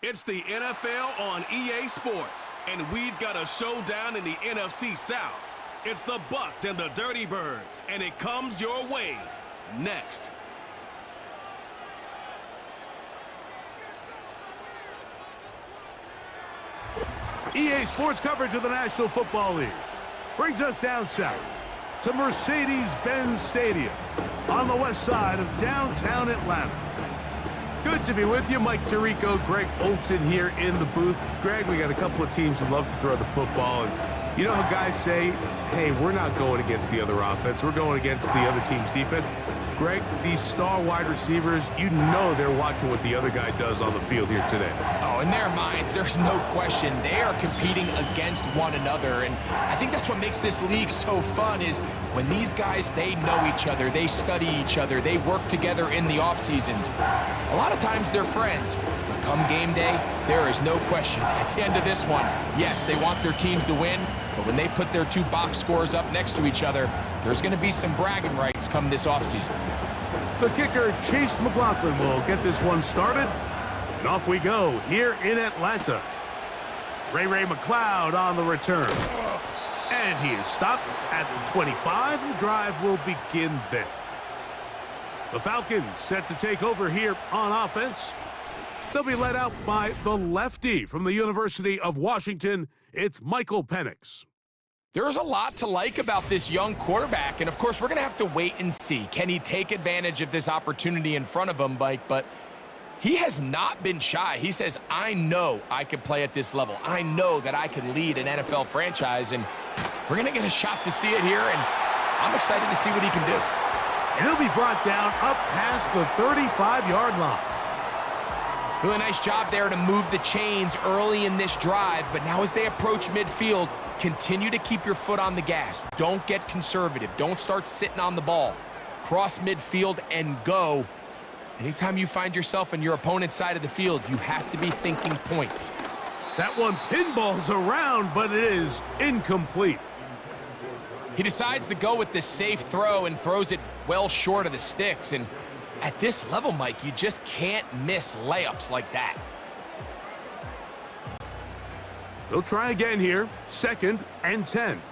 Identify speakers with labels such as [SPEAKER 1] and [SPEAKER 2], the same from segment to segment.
[SPEAKER 1] It's the NFL on EA Sports, and we've got a showdown in the NFC South. It's the BUCS and the Dirty Birds, and it comes your way next.
[SPEAKER 2] EA Sports coverage of the National Football League brings us down south to Mercedes-Benz Stadium on the west side of downtown Atlanta. Good to be with you. Mike Tirico, Greg Olson here in the booth. Greg, we got a couple of teams who love to throw the football, and you know how guys say, hey, we're not going against the other offense, we're going against the other team's defense. Greg, these star wide receivers, you know they're watching what the other guy does on the field here today.
[SPEAKER 3] Oh, in their minds, there's no question. They are competing against one another, and I think that's what makes this league so fun is when these guys, they know each other, they study each other, they work together in the off seasons. A lot of times they're friends, but come game day, there is no question. At the end of this one, yes, they want their teams to win, but when they put their two box scores up next to each other, there's going to be some bragging rights come this offseason.
[SPEAKER 2] The kicker, Chase McLaughlin, will get this one started. And off we go here in Atlanta. Ray McLeod on the return. And he is stopped at the 25. The drive will begin there. The Falcons set to take over here on offense. They'll be led out by the lefty from the University of Washington. It's Michael Penix.
[SPEAKER 3] There's a lot to like about this young quarterback, and of course, we're going to have to wait and see. Can he take advantage of this opportunity in front of him, Mike? But he has not been shy. He says, I know I can play at this level. I know that I can lead an NFL franchise, and we're going to get a shot to see it here, and I'm excited to see what he can do.
[SPEAKER 2] And he'll be brought down up past the 35-yard line.
[SPEAKER 3] Really nice job there to move the chains early in this drive, but now as they approach midfield, continue to keep your foot on the gas. Don't get conservative. Don't start sitting on the ball. Cross midfield and go. Anytime you find yourself on your opponent's side of the field, you have to be thinking points.
[SPEAKER 2] That one pinballs around, but it is incomplete.
[SPEAKER 3] He decides to go with the safe throw and throws it well short of the sticks. And at this level, Mike, you just can't miss layups like that.
[SPEAKER 2] They'll try again here, 2nd and 10.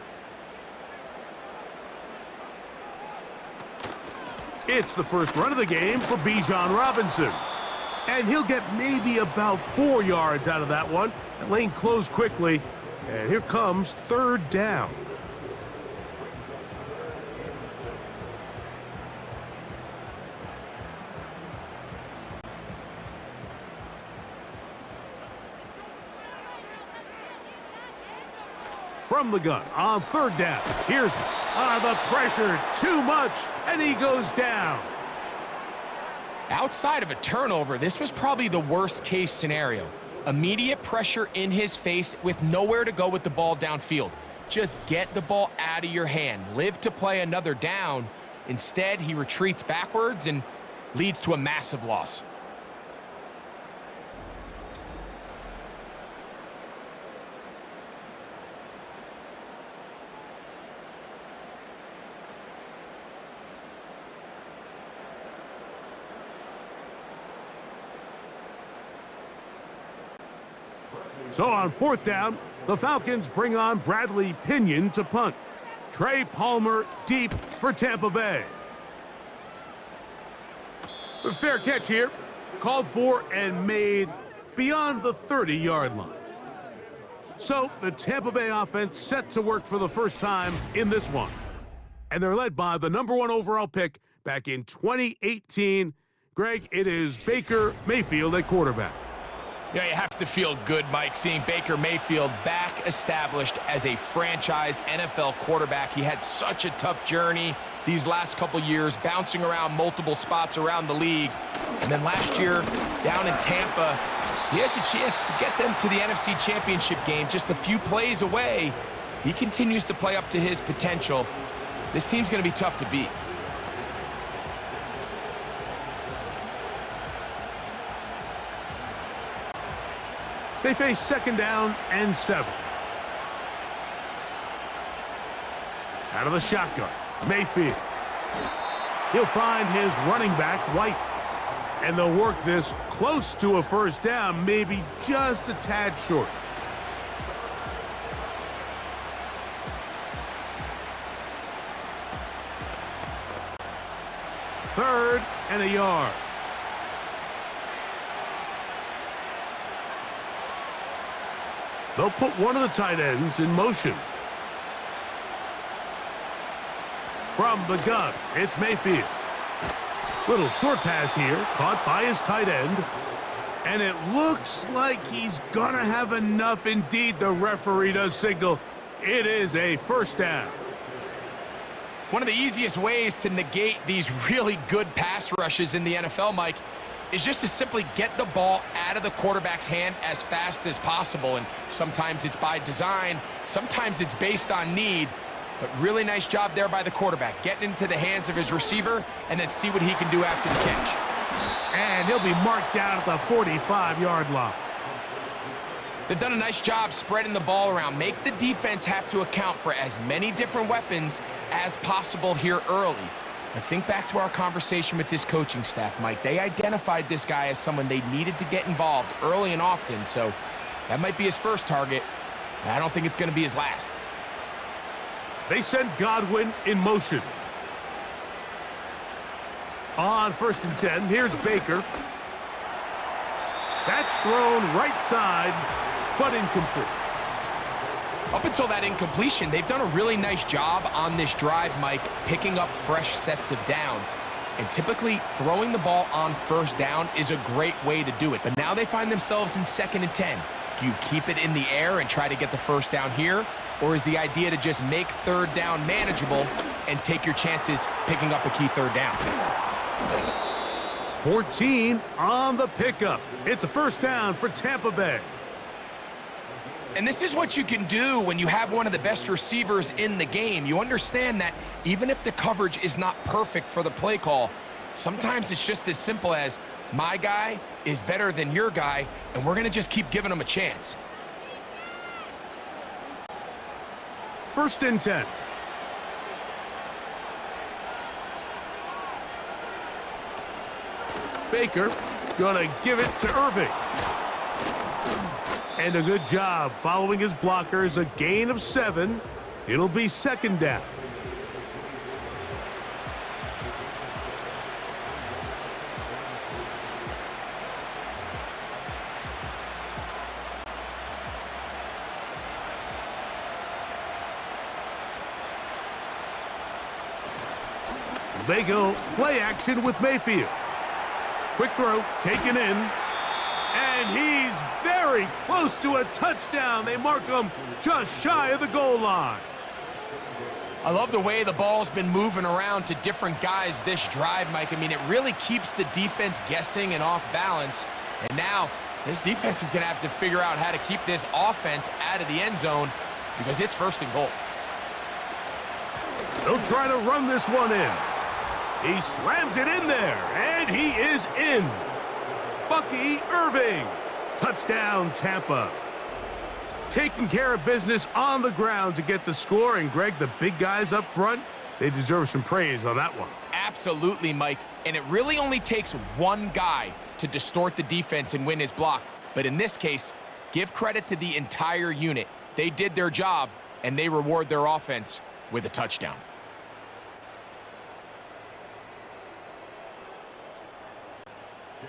[SPEAKER 2] It's the first run of the game for Bijan Robinson. And he'll get maybe about 4 yards out of that one. The lane closed quickly, and here comes 3rd down. From the gun on 3rd down. Here's the pressure, too much, and he goes down.
[SPEAKER 3] Outside of a turnover, this was probably the worst case scenario. Immediate pressure in his face with nowhere to go with the ball downfield. Just get the ball out of your hand. Live to play another down. Instead, he retreats backwards and leads to a massive loss.
[SPEAKER 2] So on 4th down, the Falcons bring on Bradley Pinion to punt. Trey Palmer deep for Tampa Bay. A fair catch here, called for and made beyond the 30-yard line. So the Tampa Bay offense set to work for the first time in this one. And they're led by the #1 overall pick back in 2018. Greg, it is Baker Mayfield at quarterback.
[SPEAKER 3] Yeah, you have to feel good, Mike, seeing Baker Mayfield back established as a franchise NFL quarterback. He had such a tough journey these last couple years, bouncing around multiple spots around the league. And then last year, down in Tampa, he has a chance to get them to the NFC Championship game just a few plays away. He continues to play up to his potential. This team's going to be tough to beat.
[SPEAKER 2] They face 2nd down and 7. Out of the shotgun, Mayfield. He'll find his running back, White. And they'll work this close to a first down, maybe just a tad short. Third and a yard. They'll put one of the tight ends in motion. From the gun, it's Mayfield. Little short pass here, caught by his tight end. And it looks like he's gonna have enough. Indeed, the referee does signal it is a first down.
[SPEAKER 3] One of the easiest ways to negate these really good pass rushes in the NFL, Mike, is just to simply get the ball out of the quarterback's hand as fast as possible. And sometimes it's by design, sometimes it's based on need. But really nice job there by the quarterback, getting into the hands of his receiver and then see what he can do after the catch.
[SPEAKER 2] And he'll be marked down at the 45-yard line.
[SPEAKER 3] They've done a nice job spreading the ball around. Make the defense have to account for as many different weapons as possible here early. But think back to our conversation with this coaching staff, Mike. They identified this guy as someone they needed to get involved early and often, so that might be his first target. I don't think it's going to be his last.
[SPEAKER 2] They send Godwin in motion. On 1st and 10, here's Baker. That's thrown right side, but incomplete.
[SPEAKER 3] Up until that incompletion, they've done a really nice job on this drive, Mike, picking up fresh sets of downs. And typically, throwing the ball on first down is a great way to do it. But now they find themselves in 2nd and 10. Do you keep it in the air and try to get the first down here? Or is the idea to just make 3rd down manageable and take your chances picking up a key 3rd down?
[SPEAKER 2] 14 on the pickup. It's a first down for Tampa Bay.
[SPEAKER 3] And this is what you can do when you have one of the best receivers in the game. You understand that even if the coverage is not perfect for the play call, sometimes it's just as simple as my guy is better than your guy, and we're going to just keep giving him a chance.
[SPEAKER 2] 1st and 10. Baker gonna give it to Irving. And a good job following his blockers. A gain of 7. It'll be 2nd down. They go play action with Mayfield. Quick throw, taken in. And he's very close to a touchdown. They mark him just shy of the goal line.
[SPEAKER 3] I love the way the ball's been moving around to different guys this drive, Mike. I mean, it really keeps the defense guessing and off balance. And now, this defense is going to have to figure out how to keep this offense out of the end zone because it's 1st and goal.
[SPEAKER 2] They'll try to run this one in. He slams it in there, and he is in. Bucky Irving. Touchdown, Tampa. Taking care of business on the ground to get the score. And, Greg, the big guys up front, they deserve some praise on that one.
[SPEAKER 3] Absolutely, Mike. And it really only takes one guy to distort the defense and win his block. But in this case, give credit to the entire unit. They did their job, and they reward their offense with a touchdown.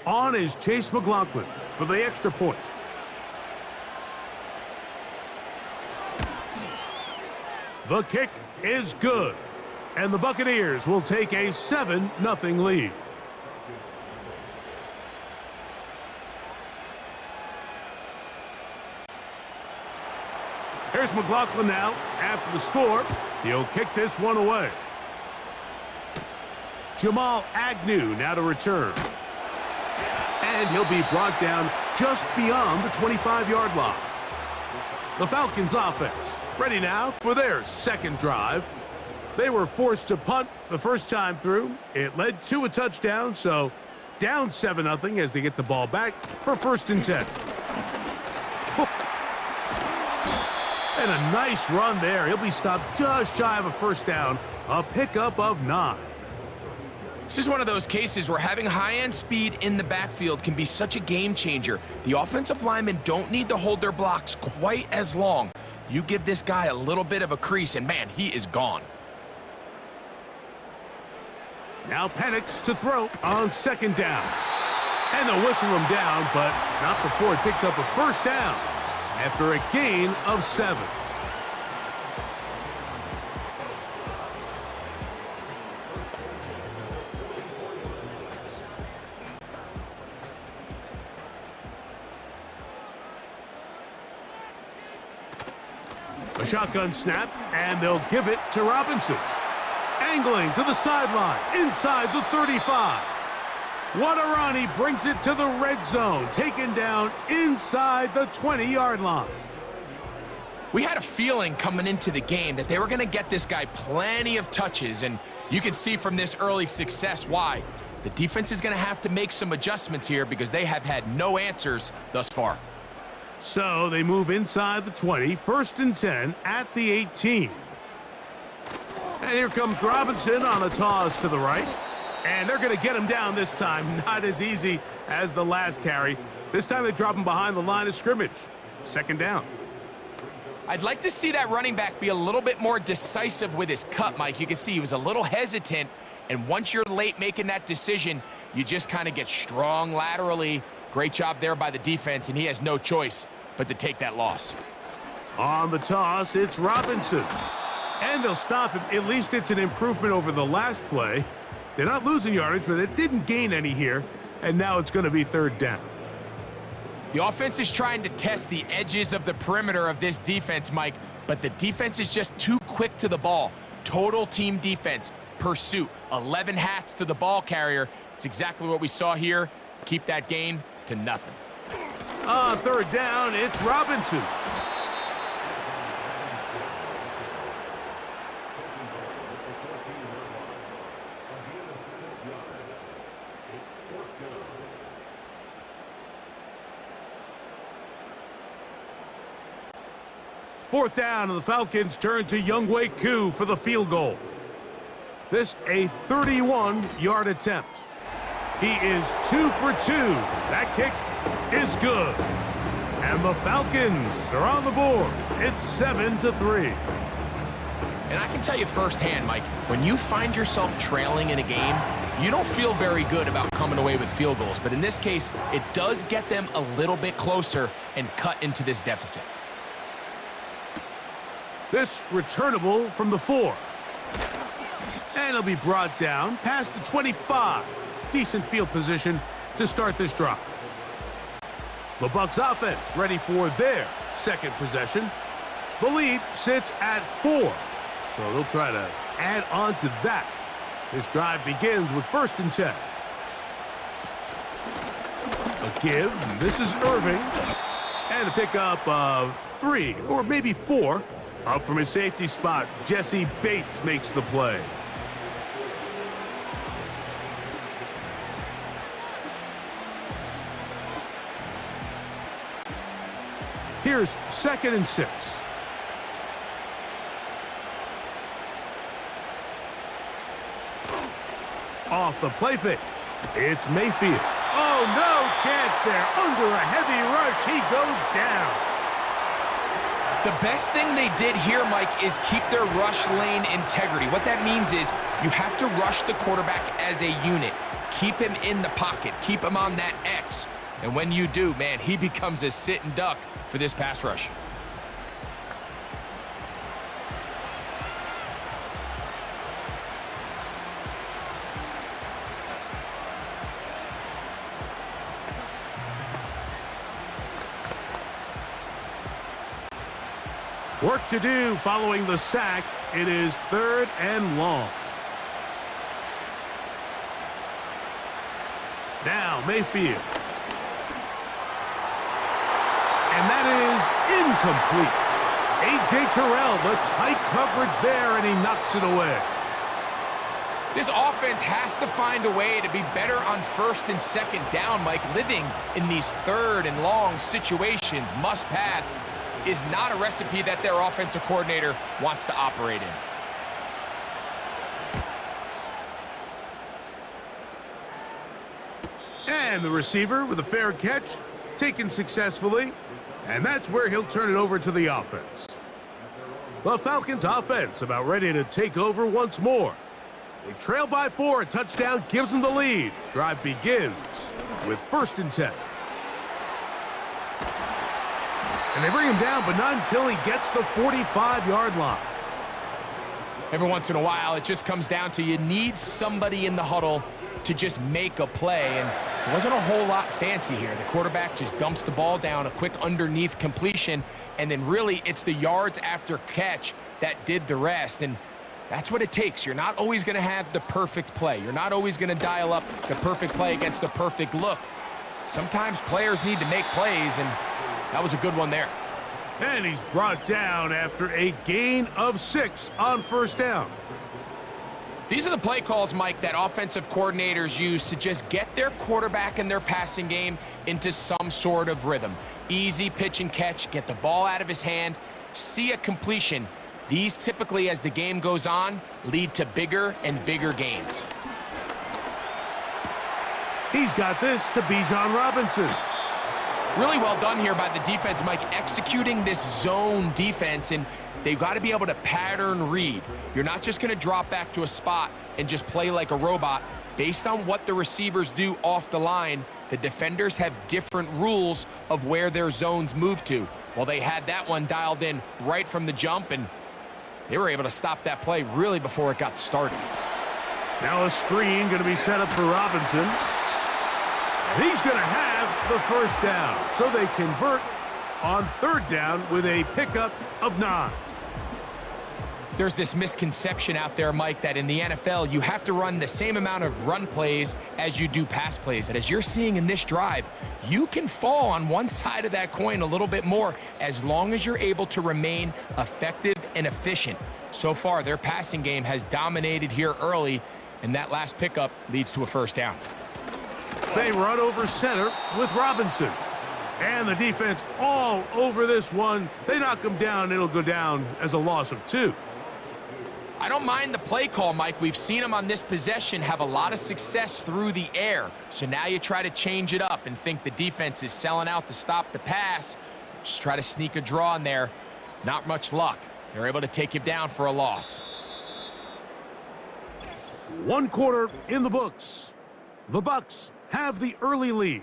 [SPEAKER 2] On is Chase McLaughlin for the extra point. The kick is good, and the Buccaneers will take a 7-0 lead. Here's McLaughlin now after the score. He'll kick this one away. Jamal Agnew now to return. And he'll be brought down just beyond the 25-yard line. The Falcons offense ready now for their 2nd drive. They were forced to punt the first time through. It led to a touchdown, so down 7-0 as they get the ball back for 1st and 10. And a nice run there. He'll be stopped just shy of a first down. A pickup of 9.
[SPEAKER 3] This is one of those cases where having high-end speed in the backfield can be such a game changer. The offensive linemen don't need to hold their blocks quite as long. You give this guy a little bit of a crease, and man, he is gone.
[SPEAKER 2] Now Penix to throw on second down. And they'll whistle him down, but not before it picks up a first down after a gain of 7. A shotgun snap, and they'll give it to Robinson. Angling to the sideline, inside the 35. Wadarani brings it to the red zone, taken down inside the 20-yard line.
[SPEAKER 3] We had a feeling coming into the game that they were going to get this guy plenty of touches, and you can see from this early success why. The defense is going to have to make some adjustments here because they have had no answers thus far.
[SPEAKER 2] So they move inside the 20, 1st and 10 at the 18. And here comes Robinson on a toss to the right. And they're going to get him down this time. Not as easy as the last carry. This time they drop him behind the line of scrimmage. 2nd down.
[SPEAKER 3] I'd like to see that running back be a little bit more decisive with his cut, Mike. You can see he was a little hesitant. And once you're late making that decision, you just kind of get strong laterally. Great job there by the defense, and he has no choice but to take that loss.
[SPEAKER 2] On the toss, it's Robinson. And they'll stop him. At least it's an improvement over the last play. They're not losing yardage, but they didn't gain any here. And now it's going to be 3rd down.
[SPEAKER 3] The offense is trying to test the edges of the perimeter of this defense, Mike, but the defense is just too quick to the ball. Total team defense, pursuit, 11 hats to the ball carrier. It's exactly what we saw here. Keep that gain to nothing.
[SPEAKER 2] On 3rd down, it's Robinson. Fourth down, and the Falcons turn to Younghoe Koo for the field goal. This a 31-yard attempt. He is 2 for 2. That kick is good. And the Falcons are on the board. It's 7-3.
[SPEAKER 3] And I can tell you firsthand, Mike, when you find yourself trailing in a game, you don't feel very good about coming away with field goals. But in this case, it does get them a little bit closer and cut into this deficit.
[SPEAKER 2] This returnable from the 4. And it'll be brought down past the 25. Decent field position to start this drive. The Bucs offense ready for their 2nd possession. The lead sits at 4. So they'll try to add on to that. This drive begins with 1st and 10. A give. This is Irving. And a pickup of 3 or maybe 4. Up from his safety spot, Jesse Bates makes the play. Here's 2nd and 6. Off the play fake. It's Mayfield. Oh, no chance there. Under a heavy rush, he goes down.
[SPEAKER 3] The best thing they did here, Mike, is keep their rush lane integrity. What that means is you have to rush the quarterback as a unit. Keep him in the pocket. Keep him on that X. And when you do, man, he becomes a sit and duck for this pass rush.
[SPEAKER 2] Work to do following the sack. It is 3rd and long. Now Mayfield. And that is incomplete. A.J. Terrell, the tight coverage there, and he knocks it away.
[SPEAKER 3] This offense has to find a way to be better on 1st and 2nd down, Mike. Living in these 3rd and long situations, must pass, is not a recipe that their offensive coordinator wants to operate in.
[SPEAKER 2] And the receiver with a fair catch, taken successfully, and that's where he'll turn it over to the offense. The Falcons offense about ready to take over once more. They trail by 4, a touchdown gives them the lead. Drive begins with 1st and 10. And they bring him down, but not until he gets the 45-yard line.
[SPEAKER 3] Every once in a while, it just comes down to you need somebody in the huddle to just make a play, and it wasn't a whole lot fancy here. The quarterback just dumps the ball down, a quick underneath completion, and then really it's the yards after catch that did the rest, and that's what it takes. You're not always going to have the perfect play. You're not always going to dial up the perfect play against the perfect look. Sometimes players need to make plays, and that was a good one there.
[SPEAKER 2] And he's brought down after a gain of 6 on 1st down.
[SPEAKER 3] These are the play calls, Mike, that offensive coordinators use to just get their quarterback and their passing game into some sort of rhythm. Easy pitch and catch, get the ball out of his hand, see a completion. These typically, as the game goes on, lead to bigger and bigger gains.
[SPEAKER 2] He's got this to Bijan Robinson.
[SPEAKER 3] Really well done here by the defense, Mike, executing this zone defense, and they've got to be able to pattern read. You're not just going to drop back to a spot and just play like a robot. Based on what the receivers do off the line, the defenders have different rules of where their zones move to. Well, they had that one dialed in right from the jump, and they were able to stop that play really before it got started.
[SPEAKER 2] Now a screen going to be set up for Robinson. And he's going to have the 1st down. So they convert on 3rd down with a pickup of 9.
[SPEAKER 3] There's this misconception out there, Mike, that in the NFL, you have to run the same amount of run plays as you do pass plays. And as you're seeing in this drive, you can fall on one side of that coin a little bit more as long as you're able to remain effective and efficient. So far, their passing game has dominated here early, and that last pickup leads to a 1st down.
[SPEAKER 2] They run over center with Robinson. And the defense all over this one. They knock him down. It'll go down as a loss of 2.
[SPEAKER 3] I don't mind the play call, Mike. We've seen him on this possession have a lot of success through the air. So now you try to change it up and think the defense is selling out to stop the pass. Just try to sneak a draw in there. Not much luck. They're able to take him down for a loss.
[SPEAKER 2] 1 quarter in the books. The Bucs have the early lead.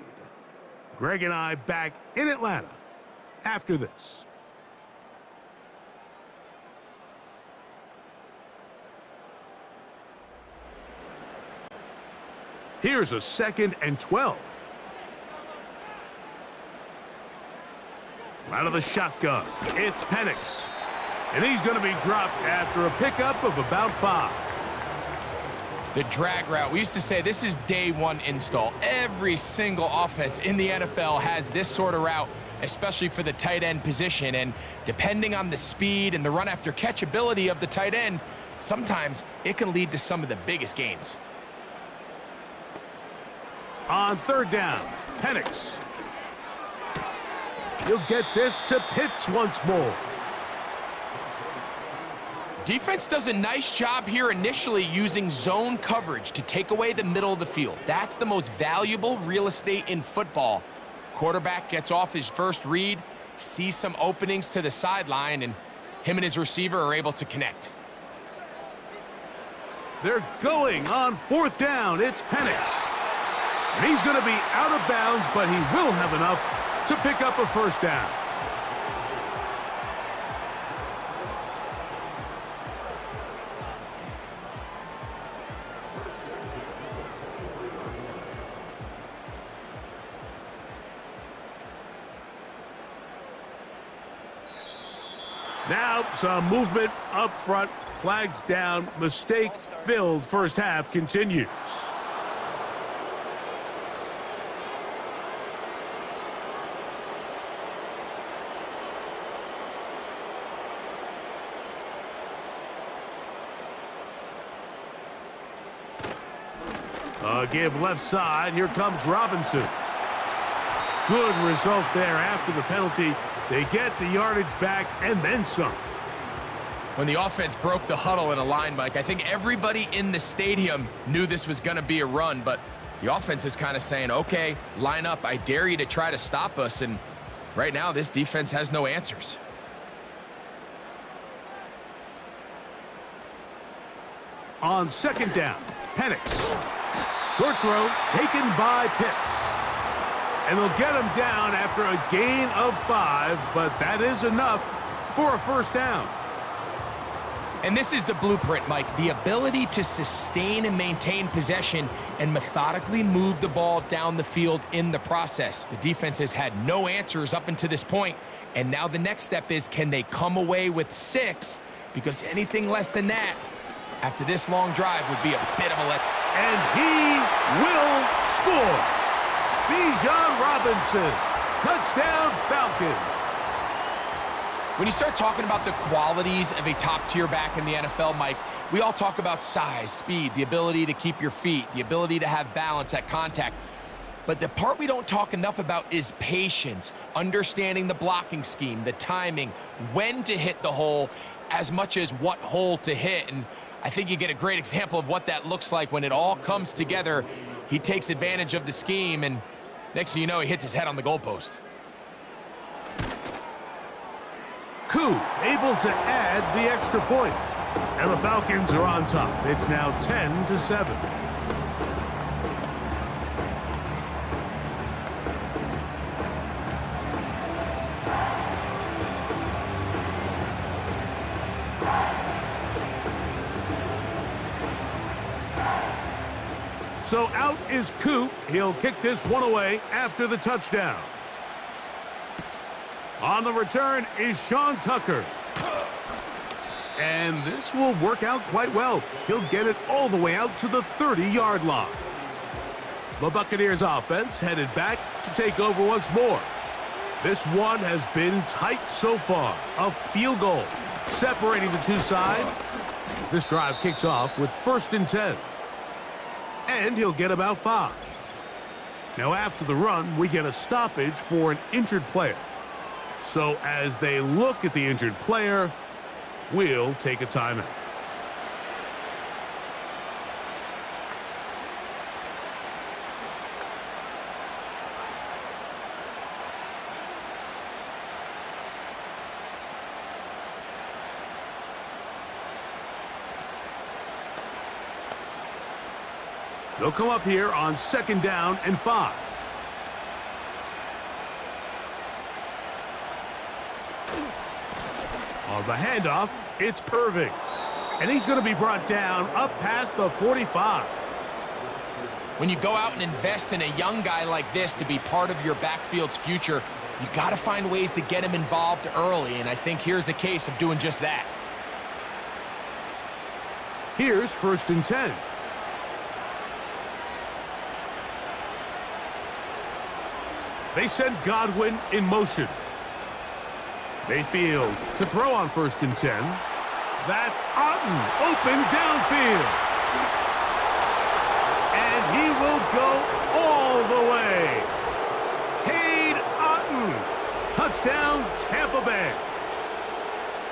[SPEAKER 2] Greg and I back in Atlanta after this. Here's a 2nd and 12. Out of the shotgun, it's Penix. And he's going to be dropped after a pickup of about 5.
[SPEAKER 3] The drag route. We used to say this is day 1 install. Every single offense in the NFL has this sort of route, especially for the tight end position. And depending on the speed and the run after catch ability of the tight end, sometimes it can lead to some of the biggest gains.
[SPEAKER 2] On 3rd down, Penix. You'll get this to Pitts once more.
[SPEAKER 3] Defense does a nice job here initially using zone coverage to take away the middle of the field. That's the most valuable real estate in football. Quarterback gets off his first read, sees some openings to the sideline, and him and his receiver are able to connect.
[SPEAKER 2] They're going on 4th down. It's Penix. And he's going to be out of bounds, but he will have enough to pick up a 1st down. Now some movement up front, flags down, mistake-filled 1st half continues. Give left side. Here comes Robinson. Good result there after the penalty. They get the yardage back and then some.
[SPEAKER 3] When the offense broke the huddle in a line, Mike, I think everybody in the stadium knew this was going to be a run, but The offense is kind of saying, okay, line up. I dare you to try to stop us. And right now, this defense has no answers.
[SPEAKER 2] On second down, Penix. Short throw taken by Pitts. And they'll get him down after a gain of 5, but that is enough for a first down.
[SPEAKER 3] And this is the blueprint, Mike. The ability to sustain and maintain possession and methodically move the ball down the field in the process. The defense has had no answers up until this point, and now the next step is, can they come away with 6? Because anything less than that, after this long drive, would be a bit of a let.
[SPEAKER 2] And he will score. Bijan Robinson, touchdown Falcons.
[SPEAKER 3] When you start talking about the qualities of a top-tier back in the NFL, Mike, we all talk about size, speed, the ability to keep your feet, the ability to have balance at contact. But the part we don't talk enough about is patience, understanding the blocking scheme, the timing, when to hit the hole, as much as what hole to hit. And I think you get a great example of what that looks like when it all comes together. He takes advantage of the scheme, and next thing you know, he hits his head on the goalpost.
[SPEAKER 2] Koo able to add the extra point. And the Falcons are on top. It's now 10-7. So out is Koo. He'll kick this one away after the touchdown. On the return is Sean Tucker. And this will work out quite well. He'll get it all the way out to the 30-yard line. The Buccaneers offense headed back to take over once more. This one has been tight so far. A field goal separating the two sides as this drive kicks off with 1st and 10. And he'll get about 5. Now after the run, we get a stoppage for an injured player. So as they look at the injured player, we'll take a timeout. They'll come up here on 2nd down and 5. On the handoff, it's Irving. And he's going to be brought down up past the 45.
[SPEAKER 3] When you go out and invest in a young guy like this to be part of your backfield's future, you got to find ways to get him involved early, and I think here's a case of doing just that.
[SPEAKER 2] Here's 1st and 10. They send Godwin in motion. Mayfield to throw on 1st and 10. That's Otten, open downfield. And he will go all the way. Cade Otten, touchdown Tampa Bay.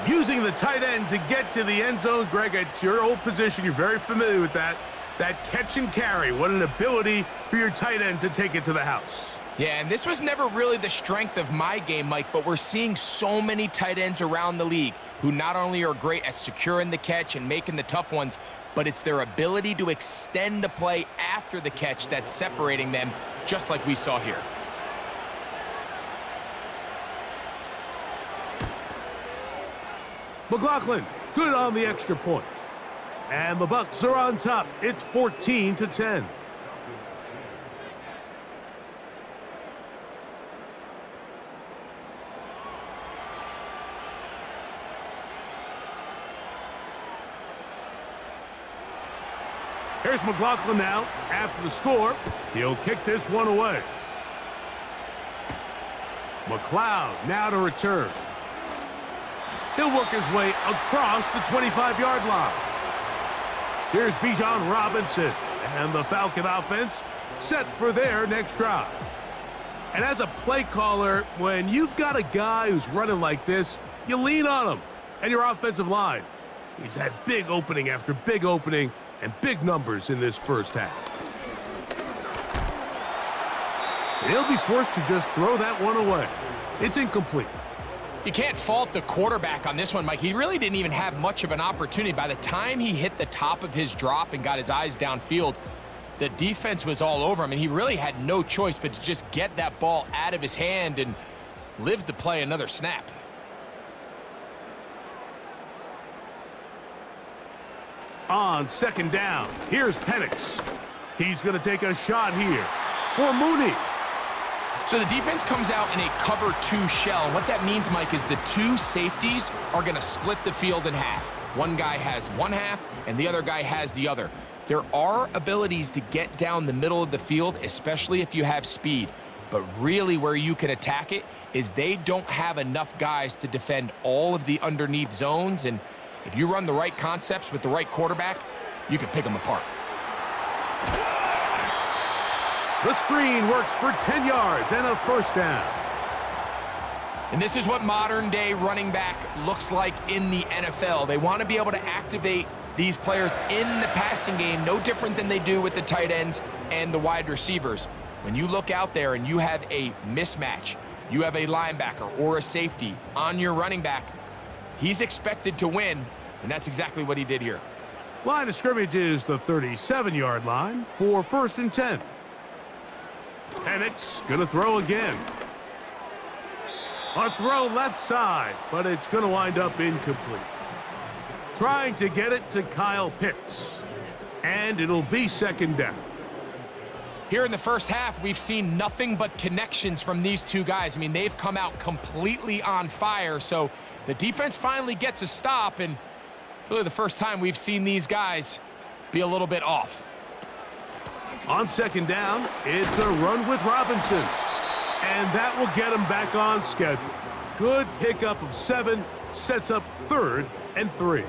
[SPEAKER 2] Using the tight end to get to the end zone, Greg, it's your old position. You're very familiar with that. That catch and carry, what an ability for your tight end to take it to the house.
[SPEAKER 3] Yeah, and this was never really the strength of my game, Mike, but we're seeing so many tight ends around the league who not only are great at securing the catch and making the tough ones, but it's their ability to extend the play after the catch that's separating them, just like we saw here.
[SPEAKER 2] McLaughlin, good on the extra point. And the Bucs are on top. It's 14-10. Here's McLaughlin now. After the score, he'll kick this one away. McLeod now to return. He'll work his way across the 25-yard line. Here's Bijan Robinson and the Falcon offense set for their next drive. And as a play caller, when you've got a guy who's running like this, you lean on him and your offensive line. He's had big opening after big opening and big numbers in this first half. He'll be forced to just throw that one away. It's incomplete.
[SPEAKER 3] You can't fault the quarterback on this one, Mike. He really didn't even have much of an opportunity. By the time he hit the top of his drop and got his eyes downfield, the defense was all over him, and he really had no choice but to just get that ball out of his hand and live to play another snap.
[SPEAKER 2] On second down, here's Penix. He's going to take a shot here for Mooney.
[SPEAKER 3] So the defense comes out in a cover 2 shell. And what that means, Mike, is the 2 safeties are going to split the field in half. One guy has one half, and the other guy has the other. There are abilities to get down the middle of the field, especially if you have speed. But really where you can attack it is they don't have enough guys to defend all of the underneath zones. And if you run the right concepts with the right quarterback, you can pick them apart.
[SPEAKER 2] The screen works for 10 yards and a first down.
[SPEAKER 3] And this is what modern-day running back looks like in the NFL. They want to be able to activate these players in the passing game, no different than they do with the tight ends and the wide receivers. When you look out there and you have a mismatch, you have a linebacker or a safety on your running back, he's expected to win, and that's exactly what he did here.
[SPEAKER 2] Line of scrimmage is the 37-yard line for 1st and 10. Penix gonna throw again. A throw left side, but it's gonna wind up incomplete. Trying to get it to Kyle Pitts, and it'll be second down.
[SPEAKER 3] Here in the first half, we've seen nothing but connections from these 2 guys. I mean, they've come out completely on fire, so the defense finally gets a stop, and really the first time we've seen these guys be a little bit off.
[SPEAKER 2] On second down, it's a run with Robinson, and that will get him back on schedule. Good pickup of 7, sets up 3rd and 3.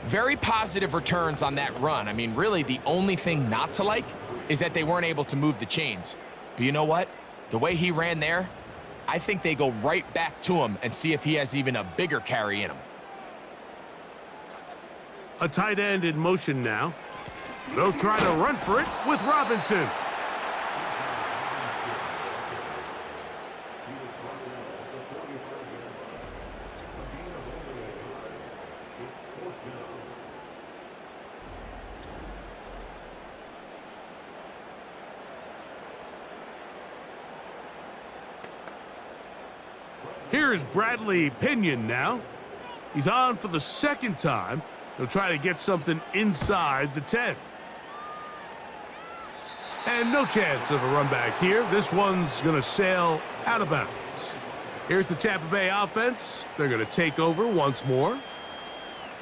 [SPEAKER 3] Very positive returns on that run. I mean, really the only thing not to like is that they weren't able to move the chains. But you know what? The way he ran there, I think they go right back to him and see if he has even a bigger carry in him.
[SPEAKER 2] A tight end in motion now. They'll try to run for it with Robinson. Here's Bradley Pinion now. He's on for the 2nd time. He'll try to get something inside the 10. And no chance of a run back here. This one's going to sail out of bounds. Here's the Tampa Bay offense. They're going to take over once more.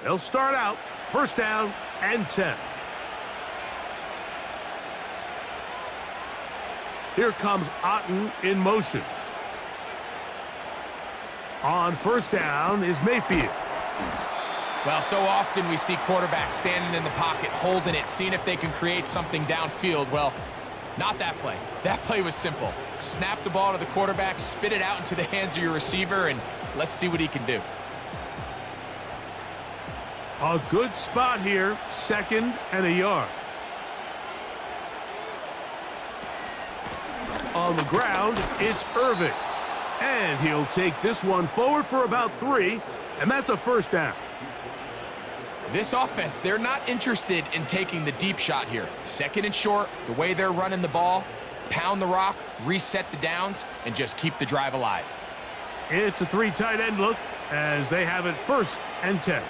[SPEAKER 2] They'll start out 1st down and 10. Here comes Otten in motion. On 1st down is Mayfield.
[SPEAKER 3] Well, so often we see quarterbacks standing in the pocket, holding it, seeing if they can create something downfield. Well, not that play. That play was simple. Snap the ball to the quarterback, spit it out into the hands of your receiver, and let's see what he can do.
[SPEAKER 2] A good spot here, 2nd and a yard. On the ground, it's Irving. And he'll take this one forward for about 3, and that's a 1st down.
[SPEAKER 3] This offense, they're not interested in taking the deep shot here. 2nd and short, the way they're running the ball, pound the rock, reset the downs, and just keep the drive alive.
[SPEAKER 2] It's a 3 tight end look as they have it 1st and 10.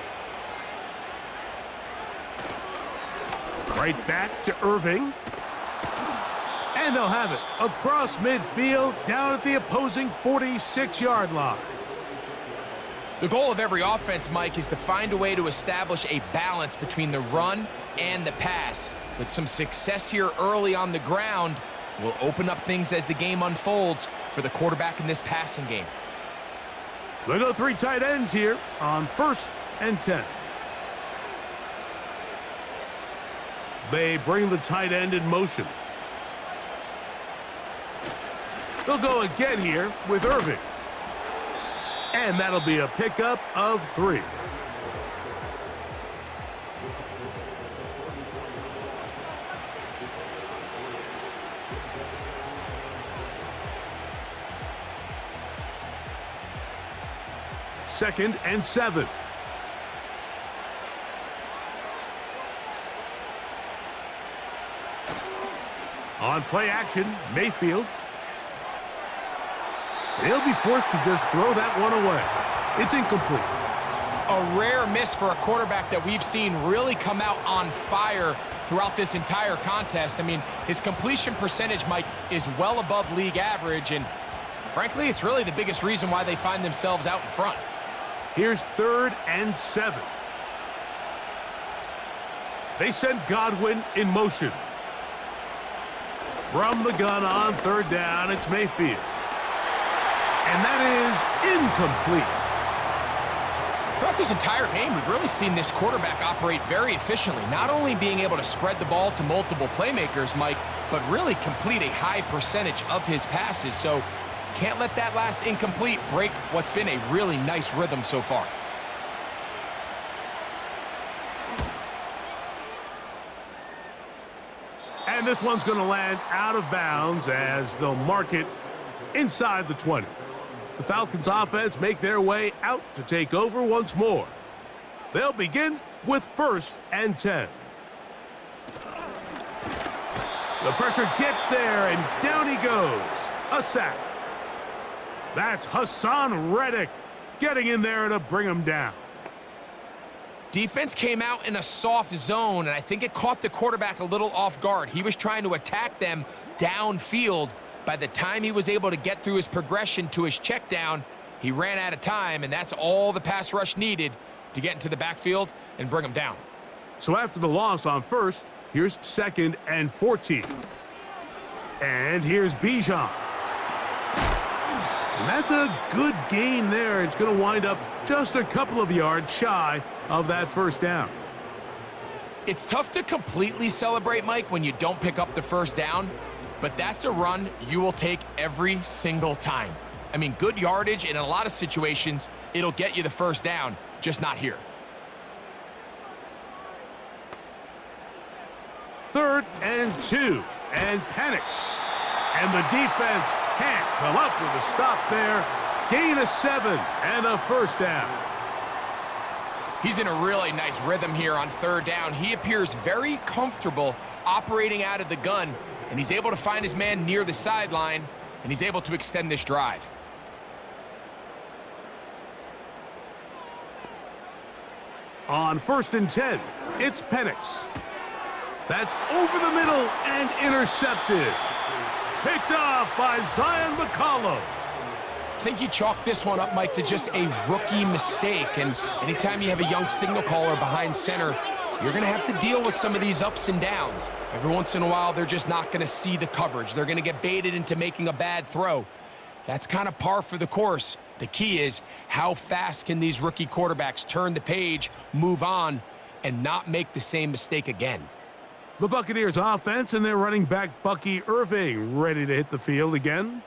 [SPEAKER 2] Right back to Irving. And they'll have it across midfield down at the opposing 46-yard line.
[SPEAKER 3] The goal of every offense, Mike, is to find a way to establish a balance between the run and the pass. With some success here early on the ground, will open up things as the game unfolds for the quarterback in this passing game.
[SPEAKER 2] They go 3 tight ends here on 1st and 10. They bring the tight end in motion. They'll go again here with Irving. And that'll be a pickup of 3. 2nd and 7. On play action, Mayfield. He'll be forced to just throw that one away. It's incomplete.
[SPEAKER 3] A rare miss for a quarterback that we've seen really come out on fire throughout this entire contest. I mean, his completion percentage, Mike, is well above league average, and frankly, it's really the biggest reason why they find themselves out in front.
[SPEAKER 2] Here's 3rd and 7. They send Godwin in motion. From the gun on 3rd down, it's Mayfield. And that is incomplete.
[SPEAKER 3] Throughout this entire game, we've really seen this quarterback operate very efficiently, not only being able to spread the ball to multiple playmakers, Mike, but really complete a high percentage of his passes. So can't let that last incomplete break what's been a really nice rhythm so far.
[SPEAKER 2] And this one's going to land out of bounds as they'll mark it inside the 20. The Falcons offense make their way out to take over once more. They'll begin with 1st and 10. The pressure gets there, and down he goes. A sack. That's Hassan Reddick getting in there to bring him down.
[SPEAKER 3] Defense came out in a soft zone, and I think it caught the quarterback a little off guard. He was trying to attack them downfield. By the time he was able to get through his progression to his check down, he ran out of time, and that's all the pass rush needed to get into the backfield and bring him down.
[SPEAKER 2] So after the loss on 1st, here's 2nd and 14. And here's Bijan. And that's a good gain there. It's going to wind up just a couple of yards shy of that 1st down.
[SPEAKER 3] It's tough to completely celebrate, Mike, when you don't pick up the 1st down. But that's a run you will take every single time. I mean, good yardage, and in a lot of situations, it'll get you the 1st down, just not here.
[SPEAKER 2] 3rd and 2, and panics. And the defense can't come up with a stop there. Gain of 7 and a 1st down.
[SPEAKER 3] He's in a really nice rhythm here on 3rd down. He appears very comfortable operating out of the gun, and he's able to find his man near the sideline, and he's able to extend this drive.
[SPEAKER 2] On 1st and 10, it's Penix. That's over the middle and intercepted. Picked off by Zion McCollum.
[SPEAKER 3] I think you chalk this one up, Mike, to just a rookie mistake. And anytime you have a young signal caller behind center, you're going to have to deal with some of these ups and downs. Every once in a while, they're just not going to see the coverage. They're going to get baited into making a bad throw. That's kind of par for the course. The key is how fast can these rookie quarterbacks turn the page, move on, and not make the same mistake again.
[SPEAKER 2] The Buccaneers offense and their running back Bucky Irving ready to hit the field again.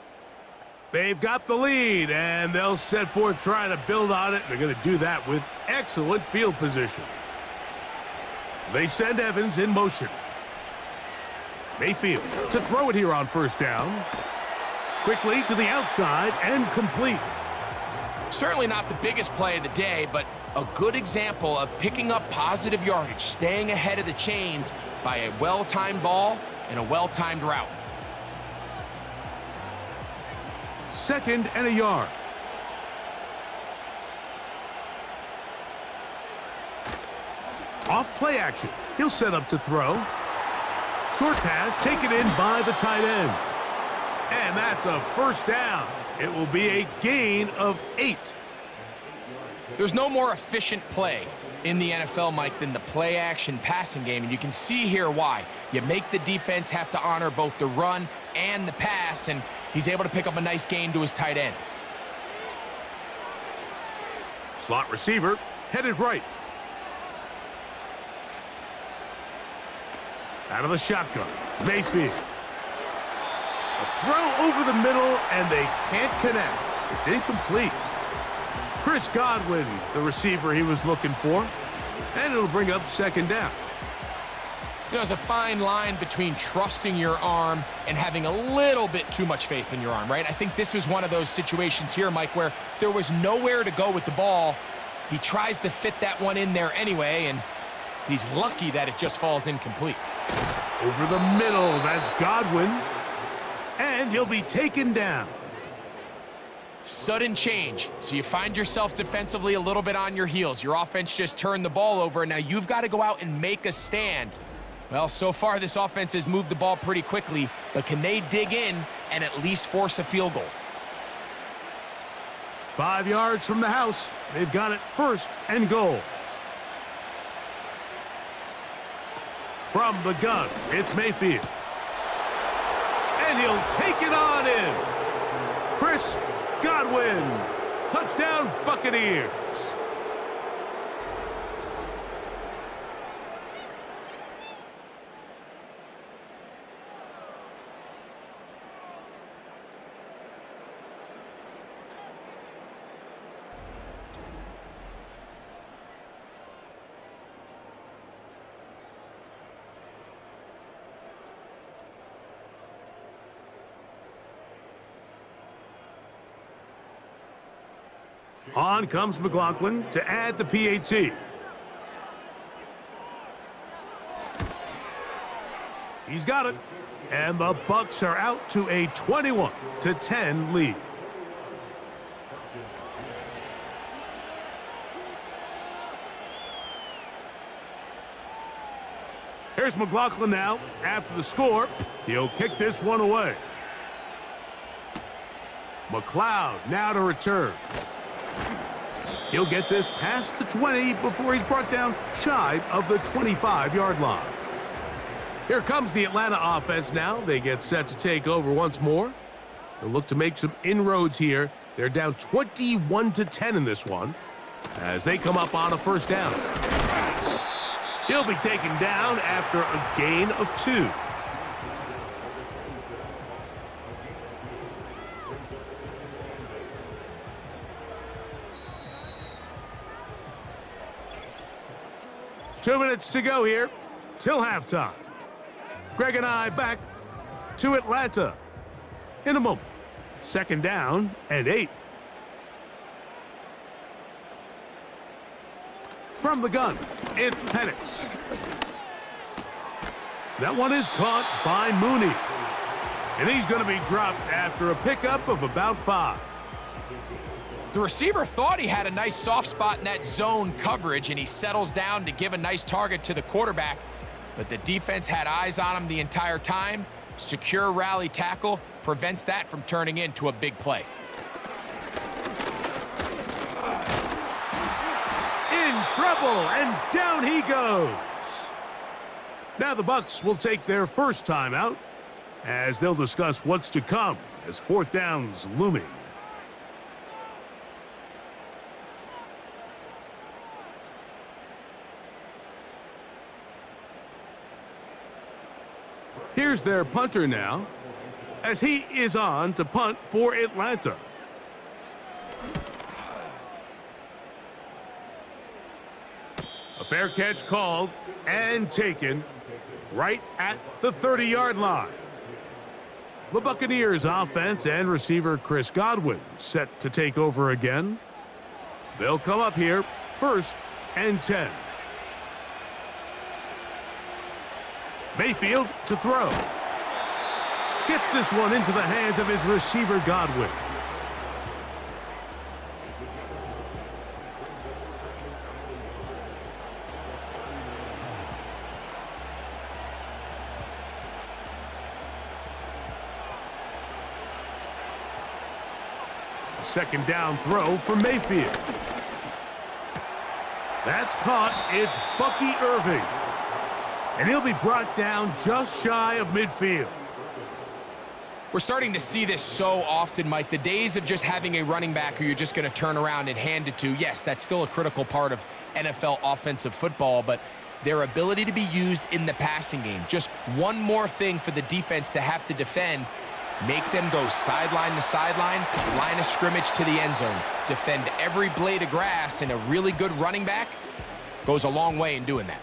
[SPEAKER 2] They've got the lead, and they'll set forth trying to build on it. They're going to do that with excellent field position. They send Evans in motion. Mayfield to throw it here on 1st down. Quickly to the outside and complete.
[SPEAKER 3] Certainly not the biggest play of the day, but a good example of picking up positive yardage, staying ahead of the chains by a well-timed ball and a well-timed route.
[SPEAKER 2] 2nd and a yard. Off play action. He'll set up to throw. Short pass taken in by the tight end. And that's a 1st down. It will be a gain of 8.
[SPEAKER 3] There's no more efficient play in the NFL, Mike, than the play-action passing game, and you can see here why. You make the defense have to honor both the run and the pass, and he's able to pick up a nice gain to his tight end.
[SPEAKER 2] Slot receiver headed right. Out of the shotgun, Mayfield. A throw over the middle, and they can't connect. It's incomplete. Chris Godwin, the receiver he was looking for, and it'll bring up 2nd down.
[SPEAKER 3] You know, there's a fine line between trusting your arm and having a little bit too much faith in your arm, right? I think this was one of those situations here, Mike, where there was nowhere to go with the ball. He tries to fit that one in there anyway, and he's lucky that it just falls incomplete.
[SPEAKER 2] Over the middle, that's Godwin. And he'll be taken down.
[SPEAKER 3] Sudden change. So you find yourself defensively a little bit on your heels. Your offense just turned the ball over. Now you've got to go out and make a stand. Well, so far this offense has moved the ball pretty quickly, but can they dig in and at least force a field goal?
[SPEAKER 2] 5 yards from the house. They've got it 1st and goal. From the gun, it's Mayfield. And he'll take it on in. Chris Godwin. Touchdown, Buccaneers. On comes McLaughlin to add the PAT. He's got it. And the Bucs are out to a 21-10 lead. Here's McLaughlin now. After the score, he'll kick this one away. McLeod now to return. He'll get this past the 20 before he's brought down shy of the 25-yard line. Here comes the Atlanta offense now. They get set to take over once more. They'll look to make some inroads here. They're down 21-10 in this one as they come up on a 1st down. He'll be taken down after a gain of 2. Two minutes to go here till halftime. Greg and I back to Atlanta in a moment. 2nd down and 8. From the gun, it's Penix. That one is caught by Mooney. And he's going to be dropped after a pickup of about 5.
[SPEAKER 3] The receiver thought he had a nice soft spot in that zone coverage, and he settles down to give a nice target to the quarterback. But the defense had eyes on him the entire time. Secure rally tackle prevents that from turning into a big play.
[SPEAKER 2] In trouble, and down he goes. Now the Bucs will take their 1st timeout as they'll discuss what's to come as 4th down's looming. Here's their punter now, as he is on to punt for Atlanta. A fair catch called and taken right at the 30-yard line. The Buccaneers offense and receiver Chris Godwin set to take over again. They'll come up here 1st and 10. Mayfield to throw. Gets this one into the hands of his receiver Godwin. A 2nd down throw for Mayfield. That's caught. It's Bucky Irving. And he'll be brought down just shy of midfield.
[SPEAKER 3] We're starting to see this so often, Mike. The days of just having a running back who you're just going to turn around and hand it to, yes, that's still a critical part of NFL offensive football, but their ability to be used in the passing game, just one more thing for the defense to have to defend, make them go sideline to sideline, line of scrimmage to the end zone, defend every blade of grass, and a really good running back goes a long way in doing that.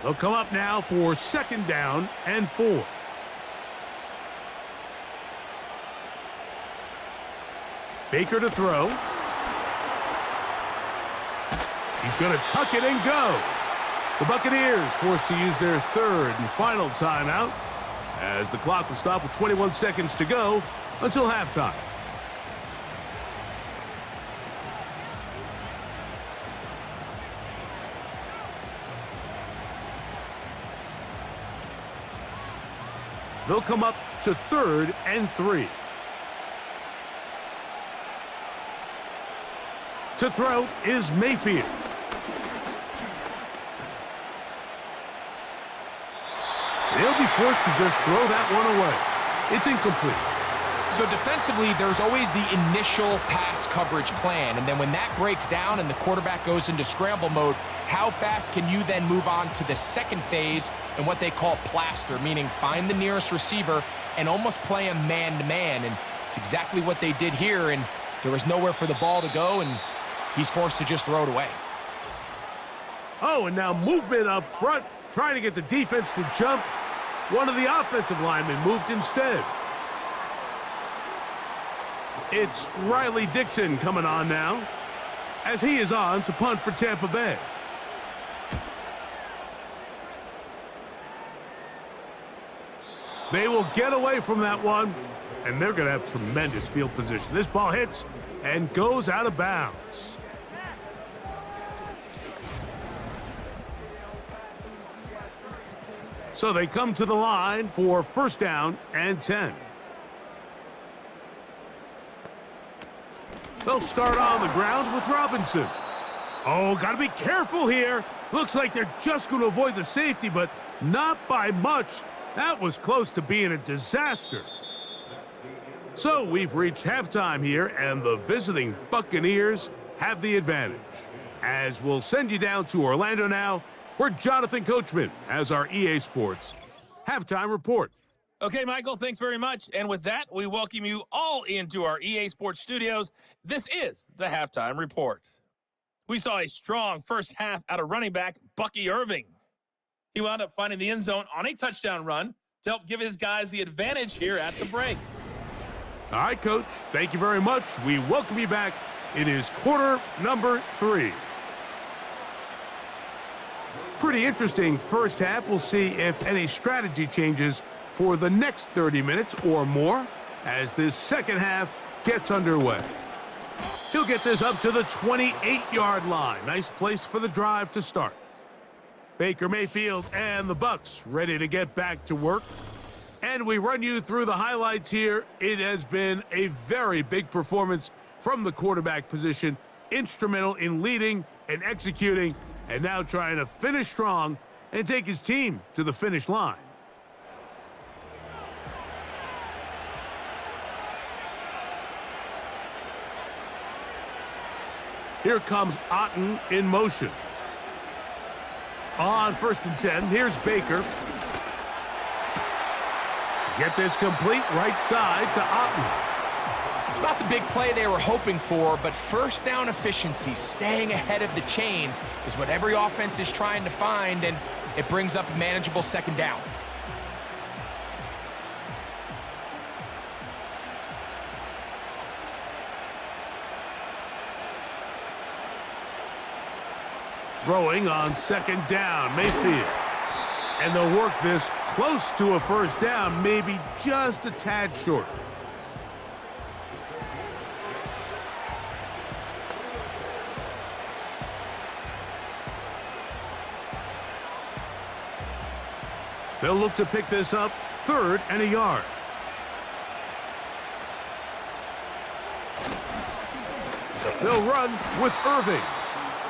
[SPEAKER 2] They'll come up now for 2nd down and 4. Baker to throw. He's going to tuck it and go. The Buccaneers forced to use their 3rd and final timeout as the clock will stop with 21 seconds to go until halftime. They'll come up to 3rd and 3. To throw is Mayfield. They'll be forced to just throw that one away. It's incomplete.
[SPEAKER 3] So defensively, there's always the initial pass coverage plan, and then when that breaks down and the quarterback goes into scramble mode, how fast can you then move on to the second phase and what they call plaster, meaning find the nearest receiver and almost play him man-to-man, and it's exactly what they did here, and there was nowhere for the ball to go, and he's forced to just throw it away.
[SPEAKER 2] Oh, and now movement up front, trying to get the defense to jump. One of the offensive linemen moved instead. It's Riley Dixon coming on now, as he is on to punt for Tampa Bay. They will get away from that one, and they're going to have tremendous field position. This ball hits and goes out of bounds. So they come to the line for 1st down and 10. They'll start on the ground with Robinson. Oh, got to be careful here. Looks like they're just going to avoid the safety, but not by much. That was close to being a disaster. So we've reached halftime here, and the visiting Buccaneers have the advantage. As we'll send you down to Orlando now, where Jonathan Coachman has our EA Sports halftime report.
[SPEAKER 4] Okay, Michael, thanks very much. And with that, we welcome you all into our EA Sports studios. This is the halftime report. We saw a strong first half out of running back Bucky Irving. He wound up finding the end zone on a touchdown run to help give his guys the advantage here at the break.
[SPEAKER 2] All right, Coach, thank you very much. We welcome you back. It is quarter number 3. Pretty interesting first half. We'll see if any strategy changes for the next 30 minutes or more as this second half gets underway. He'll get this up to the 28-yard line. Nice place for the drive to start. Baker Mayfield and the Bucs ready to get back to work. And we run you through the highlights here. It has been a very big performance from the quarterback position, instrumental in leading and executing, and now trying to finish strong and take his team to the finish line. Here comes Otten in motion. On 1st and 10, here's Baker. Get this complete right side to Otten.
[SPEAKER 3] It's not the big play they were hoping for, but first down efficiency, staying ahead of the chains, is what every offense is trying to find, and it brings up a manageable 2nd down.
[SPEAKER 2] Throwing on 2nd down, Mayfield. And they'll work this close to a 1st down, maybe just a tad short. They'll look to pick this up 3rd and a yard. They'll run with Irving.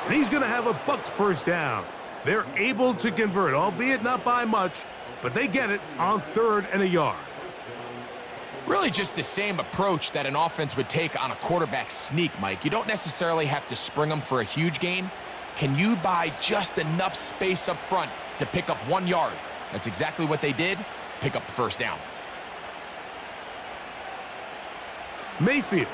[SPEAKER 2] And he's going to have a Bucs 1st down. They're able to convert, albeit not by much, but they get it on 3rd and a yard.
[SPEAKER 3] Really just the same approach that an offense would take on a quarterback sneak, Mike. You don't necessarily have to spring them for a huge gain. Can you buy just enough space up front to pick up 1 yard? That's exactly what they did. Pick up the 1st down.
[SPEAKER 2] Mayfield.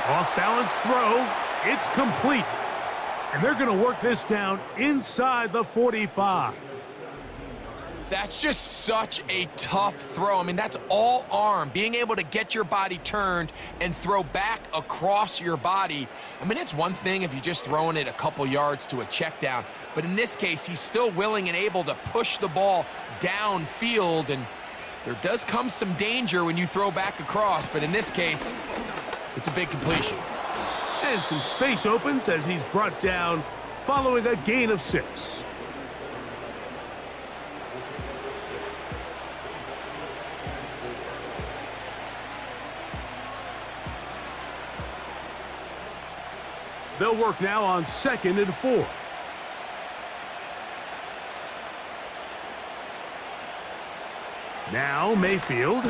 [SPEAKER 2] Off-balance throw. It's complete. And they're going to work this down inside the 45.
[SPEAKER 3] That's just such a tough throw. I mean, that's all arm. Being able to get your body turned and throw back across your body. I mean, it's one thing if you're just throwing it a couple yards to a check down. But in this case, he's still willing and able to push the ball downfield. And there does come some danger when you throw back across. But in this case, it's a big completion.
[SPEAKER 2] And some space opens as he's brought down following a gain of 6. They'll work now on 2nd and 4. Now Mayfield.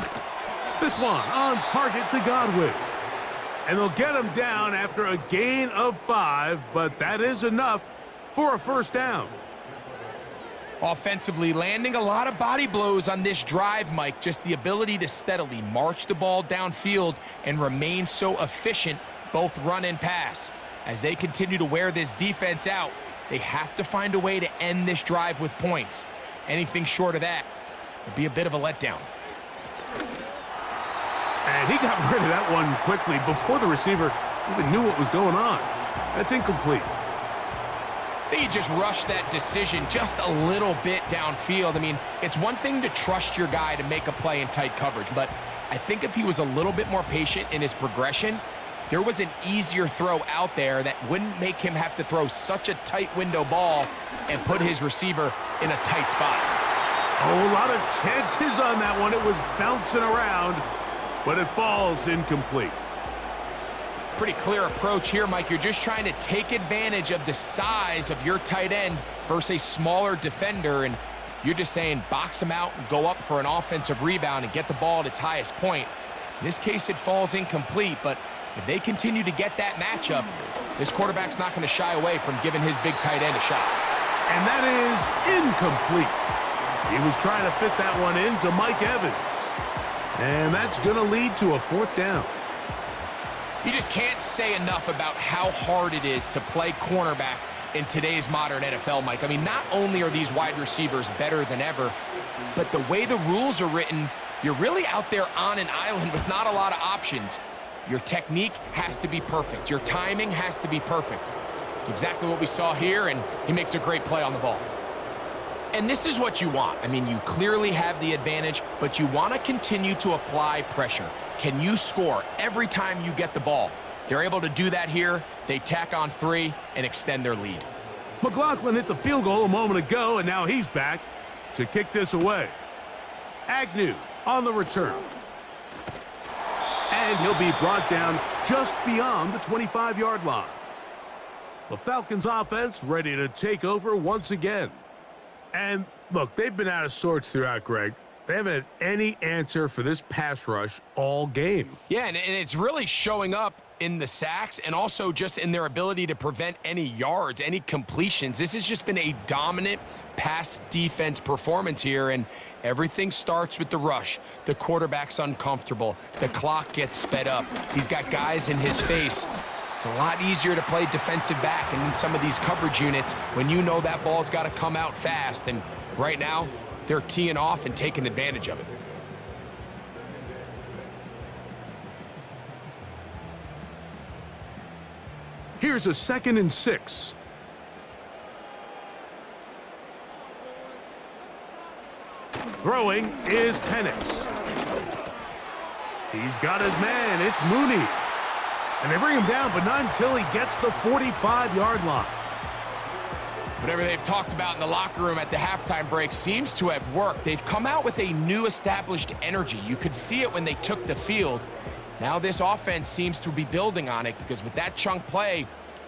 [SPEAKER 2] This one on target to Godwin. And they'll get him down after a gain of 5, but that is enough for a first down.
[SPEAKER 3] Offensively, landing a lot of body blows on this drive, Mike. Just the ability to steadily march the ball downfield and remain so efficient, both run and pass. As they continue to wear this defense out, they have to find a way to end this drive with points. Anything short of that would be a bit of a letdown.
[SPEAKER 2] And he got rid of that one quickly before the receiver even knew what was going on. That's incomplete.
[SPEAKER 3] I think he just rushed that decision just a little bit downfield. I mean, it's one thing to trust your guy to make a play in tight coverage, but I think if he was a little bit more patient in his progression, there was an easier throw out there that wouldn't make him have to throw such a tight window ball and put his receiver in a tight spot.
[SPEAKER 2] Oh, a lot of chances on that one. It was bouncing around, but it falls incomplete.
[SPEAKER 3] Pretty clear approach here, Mike. You're just trying to take advantage of the size of your tight end versus a smaller defender, and you're just saying box him out and go up for an offensive rebound and get the ball at its highest point. In this case, it falls incomplete, but if they continue to get that matchup, this quarterback's not going to shy away from giving his big tight end a shot.
[SPEAKER 2] And that is incomplete. He was trying to fit that one into Mike Evans. And that's going to lead to a 4th down.
[SPEAKER 3] You just can't say enough about how hard it is to play cornerback in today's modern NFL, Mike. I mean, not only are these wide receivers better than ever, but the way the rules are written, you're really out there on an island with not a lot of options. Your technique has to be perfect. Your timing has to be perfect. It's exactly what we saw here, and he makes a great play on the ball. And this is what you want. I mean, you clearly have the advantage, but you want to continue to apply pressure. Can you score every time you get the ball? They're able to do that here. They tack on 3 and extend their lead.
[SPEAKER 2] McLaughlin hit the field goal a moment ago, and now he's back to kick this away. Agnew on the return. And he'll be brought down just beyond the 25-yard line. The Falcons offense ready to take over once again. And look, they've been out of sorts throughout, Greg. They haven't had any answer for this pass rush all game.
[SPEAKER 3] Yeah, and it's really showing up in the sacks and also just in their ability to prevent any yards, any completions. This has just been a dominant pass defense performance here, and everything starts with the rush. The quarterback's uncomfortable. The clock gets sped up. He's got guys in his face. It's a lot easier to play defensive back and in some of these coverage units when you know that ball's got to come out fast, and right now they're teeing off and taking advantage of it.
[SPEAKER 2] Here's a 2nd and 6. Throwing is Penix. He's got his man. It's Mooney. And they bring him down, but not until he gets the 45-yard line.
[SPEAKER 3] Whatever they've talked about in the locker room at the halftime break seems to have worked. They've come out with a new established energy. You could see it when they took the field. Now this offense seems to be building on it because with that chunk play,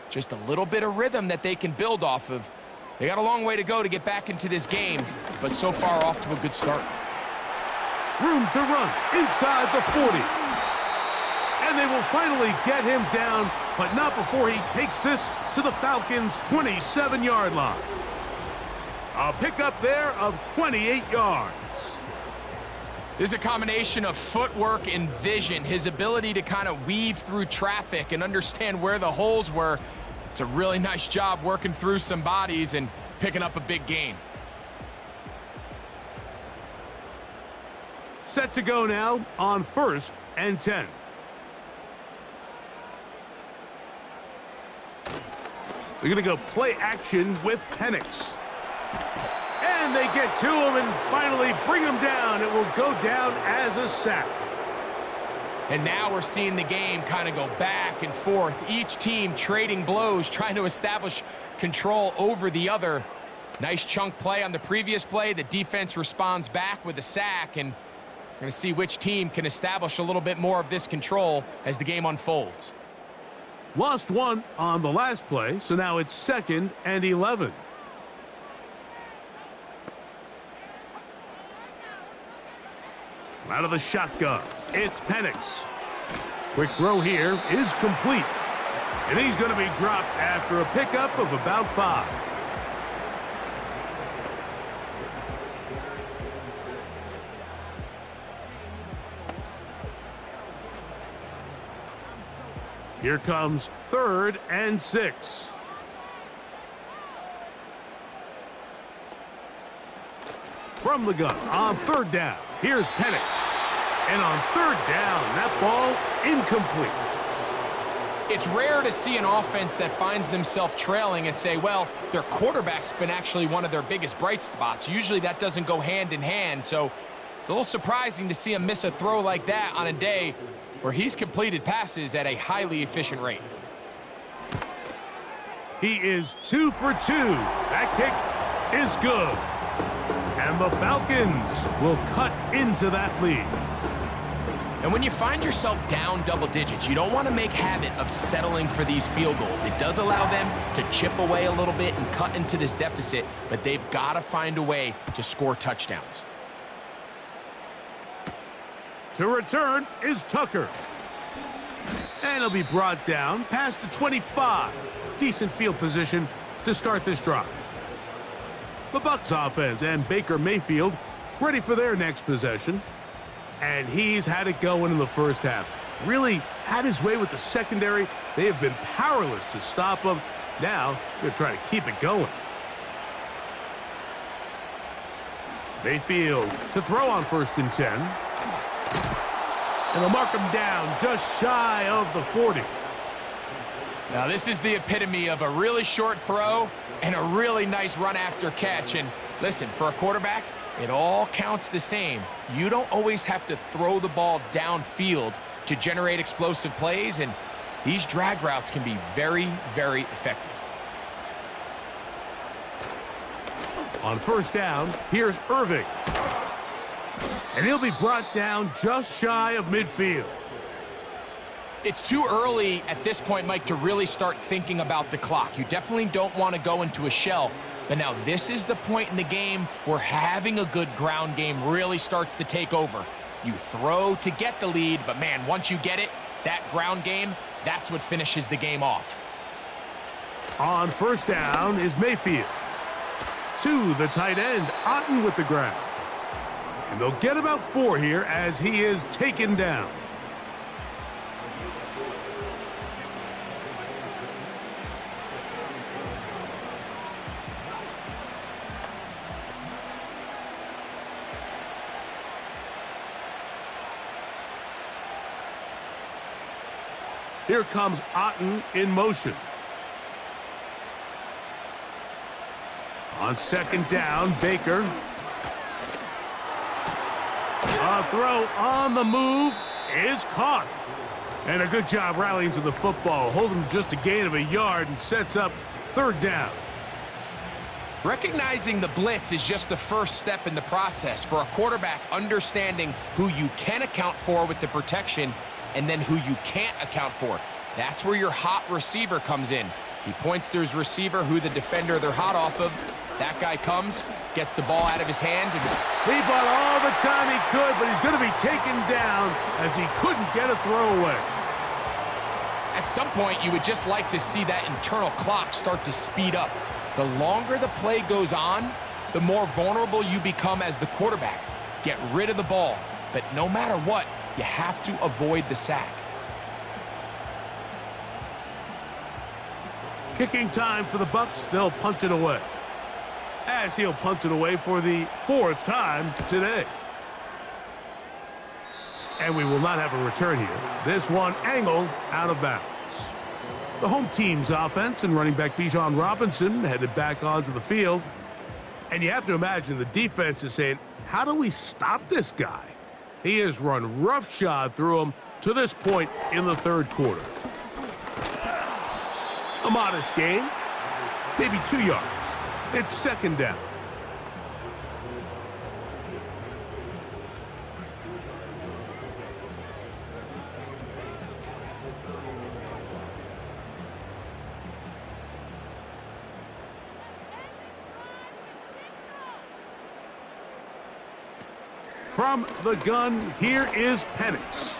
[SPEAKER 3] just a little bit of rhythm that they can build off of. They got a long way to go to get back into this game, but so far off to a good start.
[SPEAKER 2] Room to run inside the 40. And they will finally get him down, but not before he takes this to the Falcons' 27-yard line. A pickup there of 28 yards.
[SPEAKER 3] This is a combination of footwork and vision, his ability to kind of weave through traffic and understand where the holes were It's a really nice job working through some bodies and picking up a big gain.
[SPEAKER 2] Set to go now on 1st and 10. They're going to go play action with Penix. And they get to him and finally bring him down. It will go down as a sack.
[SPEAKER 3] And now we're seeing the game kind of go back and forth. Each team trading blows, trying to establish control over the other. Nice chunk play on the previous play. The defense responds back with a sack, and we're going to see which team can establish a little bit more of this control as the game unfolds.
[SPEAKER 2] Lost one on the last play, so now it's 2nd and 11. Out of the shotgun, it's Penix. Quick throw here is complete. And he's going to be dropped after a pickup of about 5. Here comes 3rd and 6. From the gun on 3rd down. Here's Penix. And on 3rd down, that ball incomplete.
[SPEAKER 3] It's rare to see an offense that finds themselves trailing and say, well, their quarterback's been actually one of their biggest bright spots. Usually that doesn't go hand in hand, so it's a little surprising to see him miss a throw like that on a day where he's completed passes at a highly efficient rate.
[SPEAKER 2] He is 2 for 2. That kick is good. And the Falcons will cut into that lead.
[SPEAKER 3] And when you find yourself down double digits, you don't want to make habit of settling for these field goals. It does allow them to chip away a little bit and cut into this deficit, but they've got to find a way to score touchdowns.
[SPEAKER 2] To return is Tucker. And he'll be brought down past the 25. Decent field position to start this drive. The Bucs offense and Baker Mayfield ready for their next possession. And he's had it going in the first half. Really had his way with the secondary. They have been powerless to stop him. Now they're trying to keep it going. Mayfield to throw on 1st and 10. And they'll mark him down just shy of the 40.
[SPEAKER 3] Now this is the epitome of a really short throw and a really nice run after catch. And listen, for a quarterback, it all counts the same. You don't always have to throw the ball downfield to generate explosive plays, and these drag routes can be very, very effective.
[SPEAKER 2] On 1st down, here's Irving. And he'll be brought down just shy of midfield.
[SPEAKER 3] It's too early at this point, Mike, to really start thinking about the clock. You definitely don't want to go into a shell. But now this is the point in the game where having a good ground game really starts to take over. You throw to get the lead, but man, once you get it, that ground game, that's what finishes the game off.
[SPEAKER 2] On 1st down is Mayfield. To the tight end, Otten with the grab. And they'll get about 4 here as he is taken down. Here comes Otten in motion. On 2nd down, Baker. A throw on the move is caught. And a good job rallying to the football, holding just a gain of a yard and sets up 3rd down.
[SPEAKER 3] Recognizing the blitz is just the first step in the process. For a quarterback, understanding who you can account for with the protection and then who you can't account for. That's where your hot receiver comes in. He points to his receiver, who the defender they're hot off of. That guy comes, gets the ball out of his hand. And
[SPEAKER 2] he bought all the time he could, but he's going to be taken down as he couldn't get a throwaway.
[SPEAKER 3] At some point, you would just like to see that internal clock start to speed up. The longer the play goes on, the more vulnerable you become as the quarterback. Get rid of the ball, but no matter what, you have to avoid the sack.
[SPEAKER 2] Kicking time for the Bucs. They'll punt it away. As he'll punt it away for the 4th time today. And we will not have a return here. This one angled out of bounds. The home team's offense and running back Bijan Robinson headed back onto the field. And you have to imagine the defense is saying, how do we stop this guy? He has run roughshod through him to this point in the 3rd quarter. A modest gain, maybe 2 yards. It's 2nd down. From the gun, here is Penix.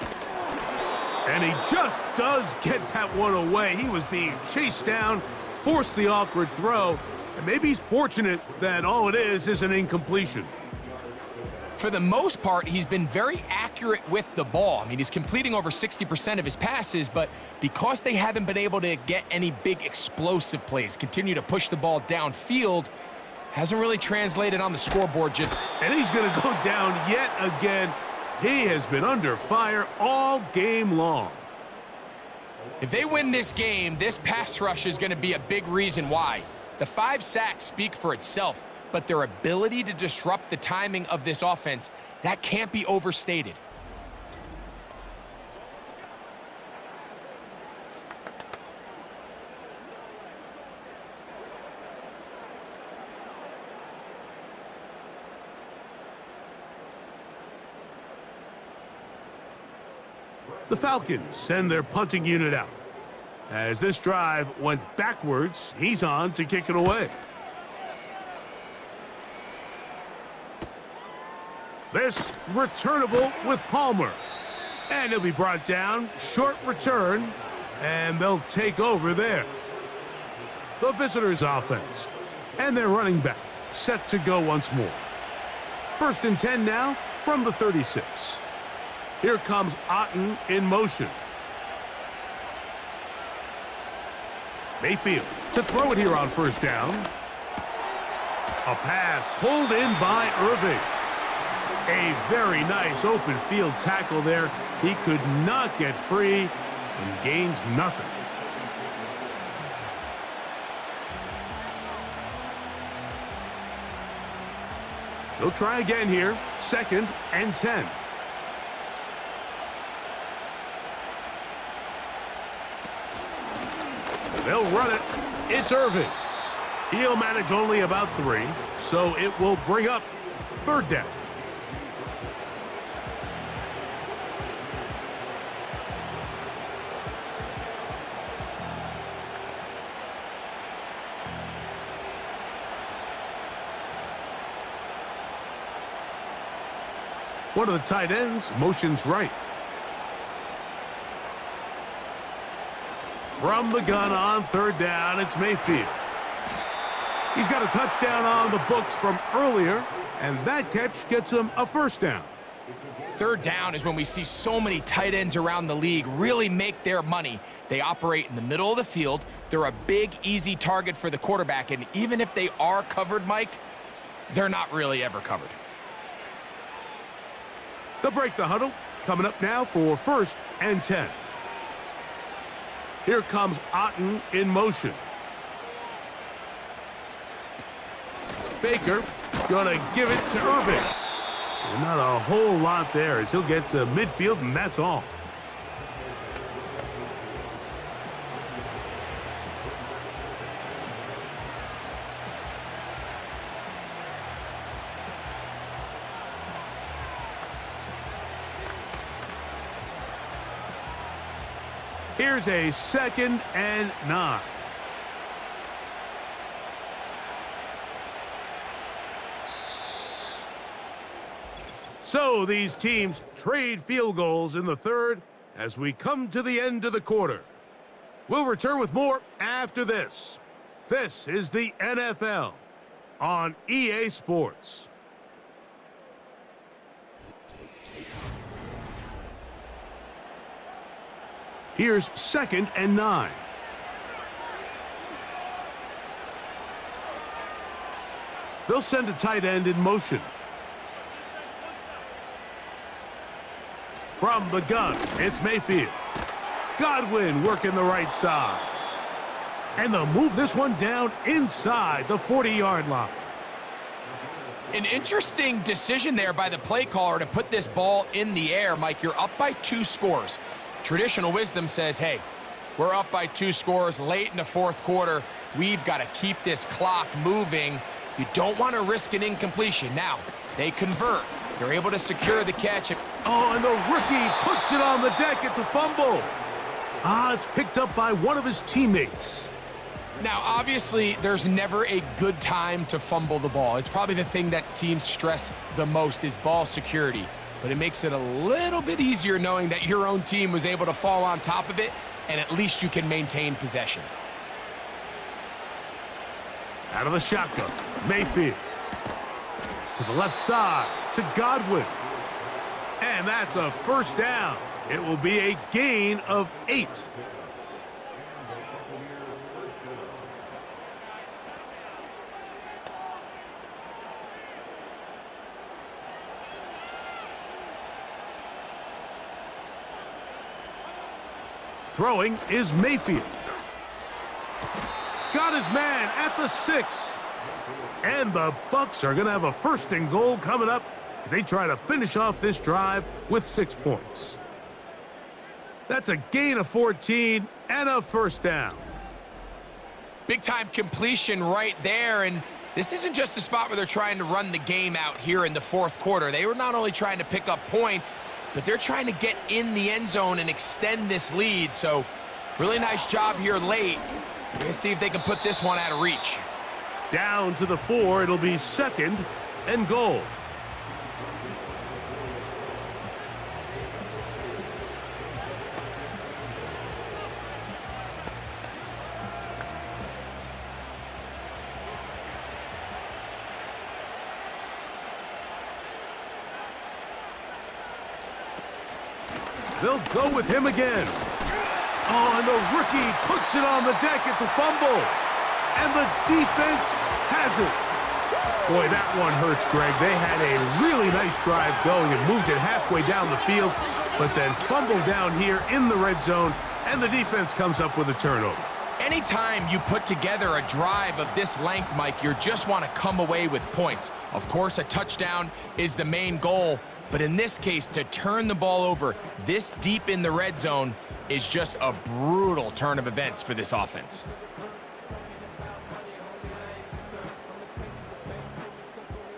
[SPEAKER 2] And he just does get that one away. He was being chased down, forced the awkward throw, and maybe he's fortunate that all it is an incompletion.
[SPEAKER 3] For the most part, he's been very accurate with the ball. I mean, he's completing over 60% of his passes, but because they haven't been able to get any big explosive plays, continue to push the ball downfield, hasn't really translated on the scoreboard.
[SPEAKER 2] And he's going to go down yet again. He has been under fire all game long.
[SPEAKER 3] If they win this game, this pass rush is going to be a big reason why. The 5 sacks speak for itself, but their ability to disrupt the timing of this offense, that can't be overstated.
[SPEAKER 2] The Falcons send their punting unit out. As this drive went backwards, he's on to kick it away. This returnable with Palmer. And he'll be brought down. Short return. And they'll take over there. The visitors' offense. And their running back set to go once more. 1st and 10 now from the 36. Here comes Otten in motion. Mayfield to throw it here on 1st down. A pass pulled in by Irving. A very nice open field tackle there. He could not get free and gains nothing. They'll try again here. 2nd and 10. They'll run it. It's Irving. He'll manage only about 3, so it will bring up 3rd down. One of the tight ends motions right. From the gun on 3rd down, it's Mayfield. He's got a touchdown on the books from earlier, and that catch gets him a 1st down.
[SPEAKER 3] 3rd down is when we see so many tight ends around the league really make their money. They operate in the middle of the field. They're a big, easy target for the quarterback, and even if they are covered, Mike, they're not really ever covered.
[SPEAKER 2] They'll break the huddle. Coming up now for 1st and 10. Here comes Otten in motion. Baker gonna give it to Irving. And not a whole lot there as he'll get to midfield, and that's all. Here's a 2nd and 9. So these teams trade field goals in the 3rd as we come to the end of the quarter. We'll return with more after this. This is the NFL on EA Sports. Here's 2nd and 9. They'll send a tight end in motion. From the gun, it's Mayfield. Godwin working the right side. And they'll move this one down inside the 40-yard line.
[SPEAKER 3] An interesting decision there by the play caller to put this ball in the air. Mike, you're up by 2 scores. Traditional wisdom says, hey, we're up by 2 scores late in the fourth quarter. We've got to keep this clock moving. You don't want to risk an incompletion. Now, they convert. They're able to secure the catch.
[SPEAKER 2] Oh, and the rookie puts it on the deck. It's a fumble. It's picked up by one of his teammates.
[SPEAKER 3] Now, obviously, there's never a good time to fumble the ball. It's probably the thing that teams stress the most is ball security. But it makes it a little bit easier knowing that your own team was able to fall on top of it, and at least you can maintain possession.
[SPEAKER 2] Out of the shotgun, Mayfield. To the left side, to Godwin. And that's a first down. It will be a gain of 8. Throwing is Mayfield. Got his man at the 6. And the Bucs are going to have a 1st and goal coming up as they try to finish off this drive with 6 points. That's a gain of 14 and a first down.
[SPEAKER 3] Big-time completion right there, and this isn't just a spot where they're trying to run the game out here in the fourth quarter. They were not only trying to pick up points, but they're trying to get in the end zone and extend this lead. So really nice job here late. We're going to see if they can put this one out of reach.
[SPEAKER 2] Down to the 4, it'll be 2nd and goal. They'll go with him again. Oh, and the rookie puts it on the deck. It's a fumble. And the defense has it. Boy, that one hurts, Greg. They had a really nice drive going and moved it halfway down the field, but then fumbled down here in the red zone, and the defense comes up with a turnover.
[SPEAKER 3] Anytime you put together a drive of this length, Mike, you just want to come away with points. Of course, a touchdown is the main goal, but in this case, to turn the ball over this deep in the red zone is just a brutal turn of events for this offense.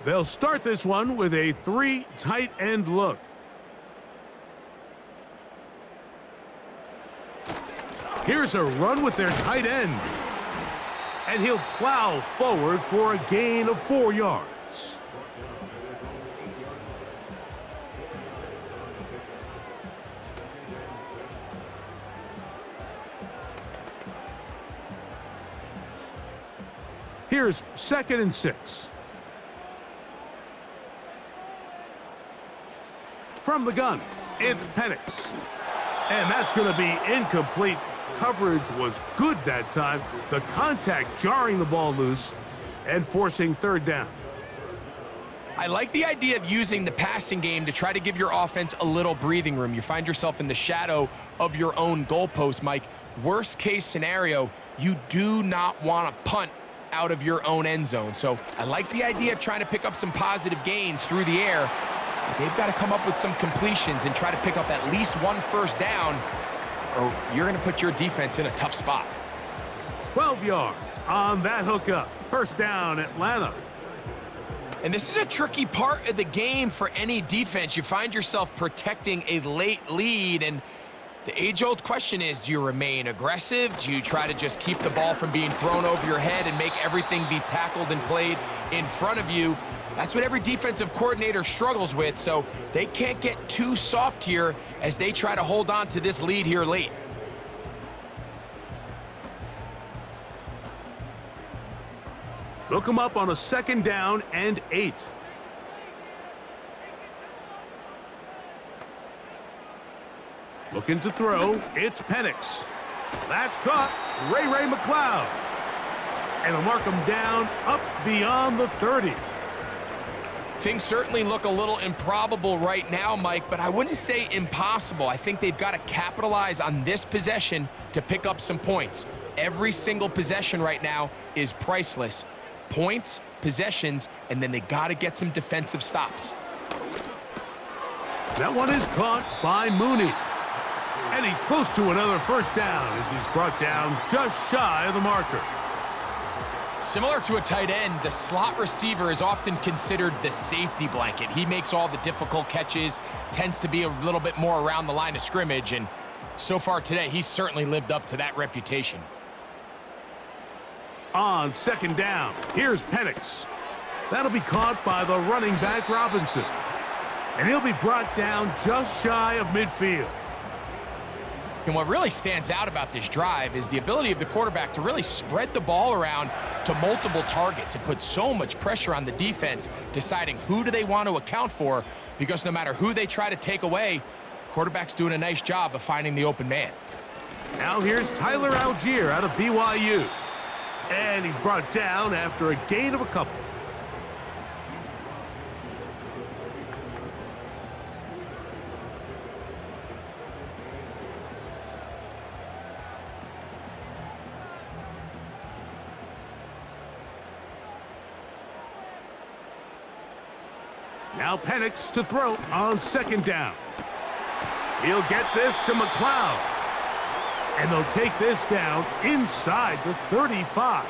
[SPEAKER 2] They'll start this one with a 3 tight end look. Here's a run with their tight end. And he'll plow forward for a gain of 4 yards. Here's 2nd and 6. From the gun, it's Penix. And that's going to be incomplete. Coverage was good that time. The contact jarring the ball loose and forcing 3rd down.
[SPEAKER 3] I like the idea of using the passing game to try to give your offense a little breathing room. You find yourself in the shadow of your own goalpost, Mike. Worst case scenario, you do not want to punt out of your own end zone. So I like the idea of trying to pick up some positive gains through the air. But they've got to come up with some completions and try to pick up at least 1 first down, or you're going to put your defense in a tough spot.
[SPEAKER 2] 12 yards on that hookup. 1st down, Atlanta.
[SPEAKER 3] And this is a tricky part of the game for any defense. You find yourself protecting a late lead, and the age-old question is, do you remain aggressive? Do you try to just keep the ball from being thrown over your head and make everything be tackled and played in front of you? That's what every defensive coordinator struggles with, so they can't get too soft here as they try to hold on to this lead here late.
[SPEAKER 2] They'll come up on a 2nd down and 8. Looking to throw, it's Penix. That's caught, Ray McCloud. And they'll mark him down up beyond the 30.
[SPEAKER 3] Things certainly look a little improbable right now, Mike, but I wouldn't say impossible. I think they've got to capitalize on this possession to pick up some points. Every single possession right now is priceless. Points, possessions, and then they got to get some defensive stops.
[SPEAKER 2] That one is caught by Mooney. And he's close to another first down as he's brought down just shy of the marker.
[SPEAKER 3] Similar to a tight end, the slot receiver is often considered the safety blanket. He makes all the difficult catches, tends to be a little bit more around the line of scrimmage, and so far today, he's certainly lived up to that reputation.
[SPEAKER 2] On second down, here's Penix. That'll be caught by the running back Robinson. And he'll be brought down just shy of midfield.
[SPEAKER 3] And what really stands out about this drive is the ability of the quarterback to really spread the ball around to multiple targets and put so much pressure on the defense, deciding who do they want to account for, because no matter who they try to take away, the quarterback's doing a nice job of finding the open man.
[SPEAKER 2] Now here's Tyler Algier out of BYU. And he's brought down after a gain of a couple. Now Penix to throw on second down. He'll get this to McLeod. And they'll take this down inside the 35.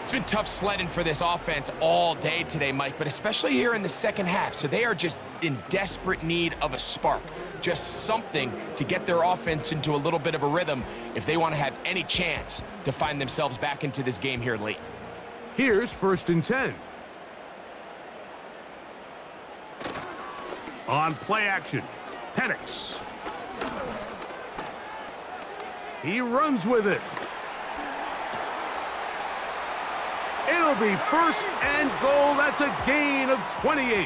[SPEAKER 3] It's been tough sledding for this offense all day today, Mike, but especially here in the second half. So they are just in desperate need of a spark, just something to get their offense into a little bit of a rhythm if they want to have any chance to find themselves back into this game here late.
[SPEAKER 2] Here's first and 10. On play action, Penix. He runs with it. It'll be first and goal. That's a gain of 28.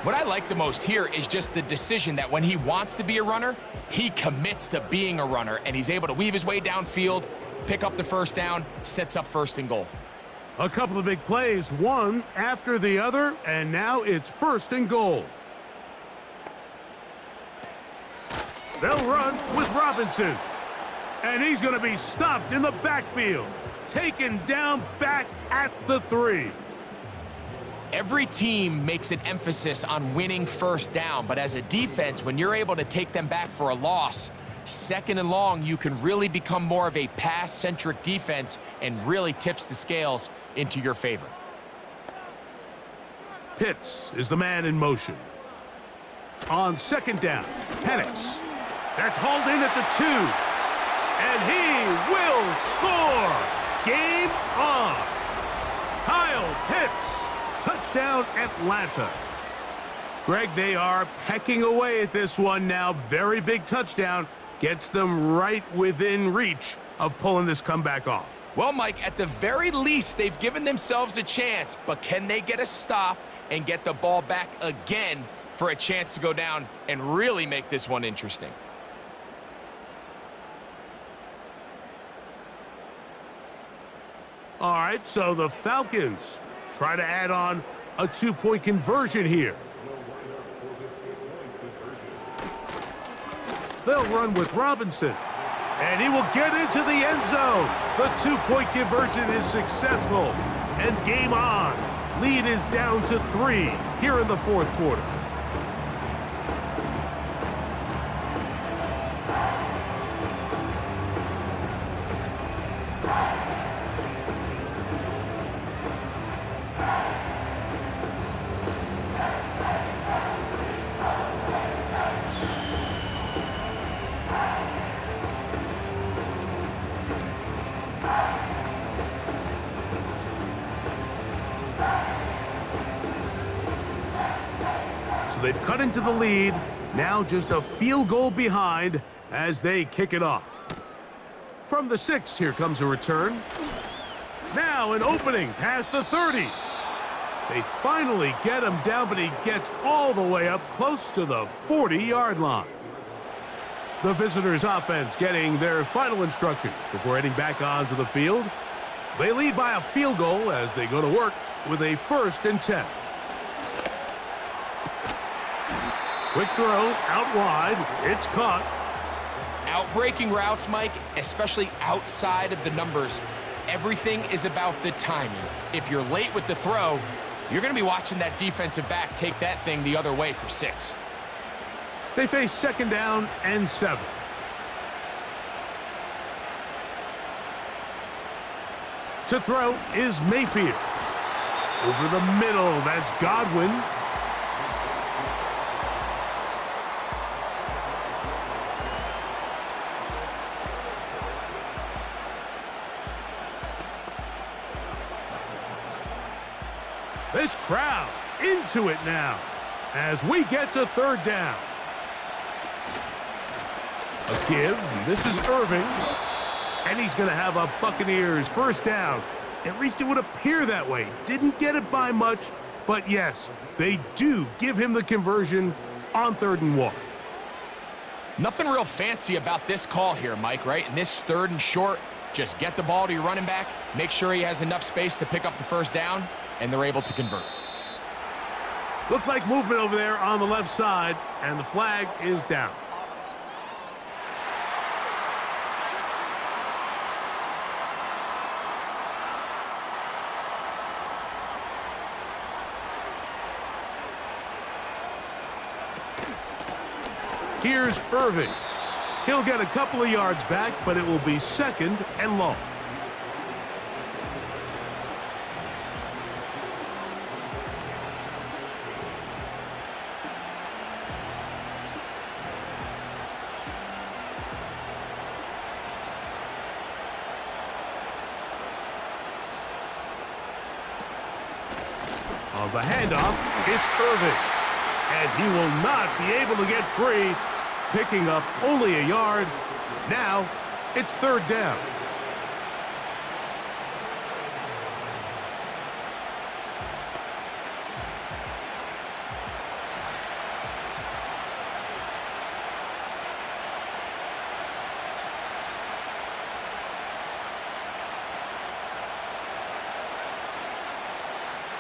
[SPEAKER 3] What I like the most here is just the decision that when he wants to be a runner, he commits to being a runner, and he's able to weave his way downfield, pick up the first down, sets up first and goal.
[SPEAKER 2] A couple of big plays, one after the other, and now it's first and goal. They'll run with Robinson. And he's going to be stopped in the backfield. Taken down back at the 3.
[SPEAKER 3] Every team makes an emphasis on winning first down, but as a defense, when you're able to take them back for a loss, second and long, you can really become more of a pass-centric defense and really tips the scales into your favor.
[SPEAKER 2] Pitts is the man in motion. On second down, Penix. That's hauled in at the 2. And he will score! Game on! Kyle Pitts, touchdown Atlanta. Greg, they are pecking away at this one now. Very big touchdown. Gets them right within reach of pulling this comeback off.
[SPEAKER 3] Well, Mike, at the very least, they've given themselves a chance, but can they get a stop and get the ball back again for a chance to go down and really make this one interesting?
[SPEAKER 2] All right, so the Falcons try to add on a 2-point conversion here. They'll run with Robinson, and he will get into the end zone. The 2-point conversion is successful, and game on. Lead is down to 3 here in the fourth quarter. So they've cut into the lead, now just a field goal behind as they kick it off. From the 6, here comes a return. Now an opening past the 30. They finally get him down, but he gets all the way up close to the 40-yard line. The visitors' offense getting their final instructions before heading back onto the field. They lead by a field goal as they go to work with a 1st and 10. Quick throw, out wide. It's caught.
[SPEAKER 3] Out-breaking routes, Mike, especially outside of the numbers, everything is about the timing. If you're late with the throw, you're going to be watching that defensive back take that thing the other way for 6.
[SPEAKER 2] They face 2nd down and 7. To throw is Mayfield. Over the middle, that's Godwin. This crowd into it now as we get to 3rd down. A give. This is Irving. And he's going to have a Buccaneers 1st down. At least it would appear that way. Didn't get it by much, but yes, they do give him the conversion on 3rd and 1.
[SPEAKER 3] Nothing real fancy about this call here, Mike, right? In this 3rd and short, just get the ball to your running back, make sure he has enough space to pick up the 1st down, and they're able to convert.
[SPEAKER 2] Looks like movement over there on the left side, and the flag is down. Here's Irving. He'll get a couple of yards back, but it will be 2nd and long. On the handoff, it's Irving. And he will not be able to get free, picking up only a yard. Now, it's 3rd down.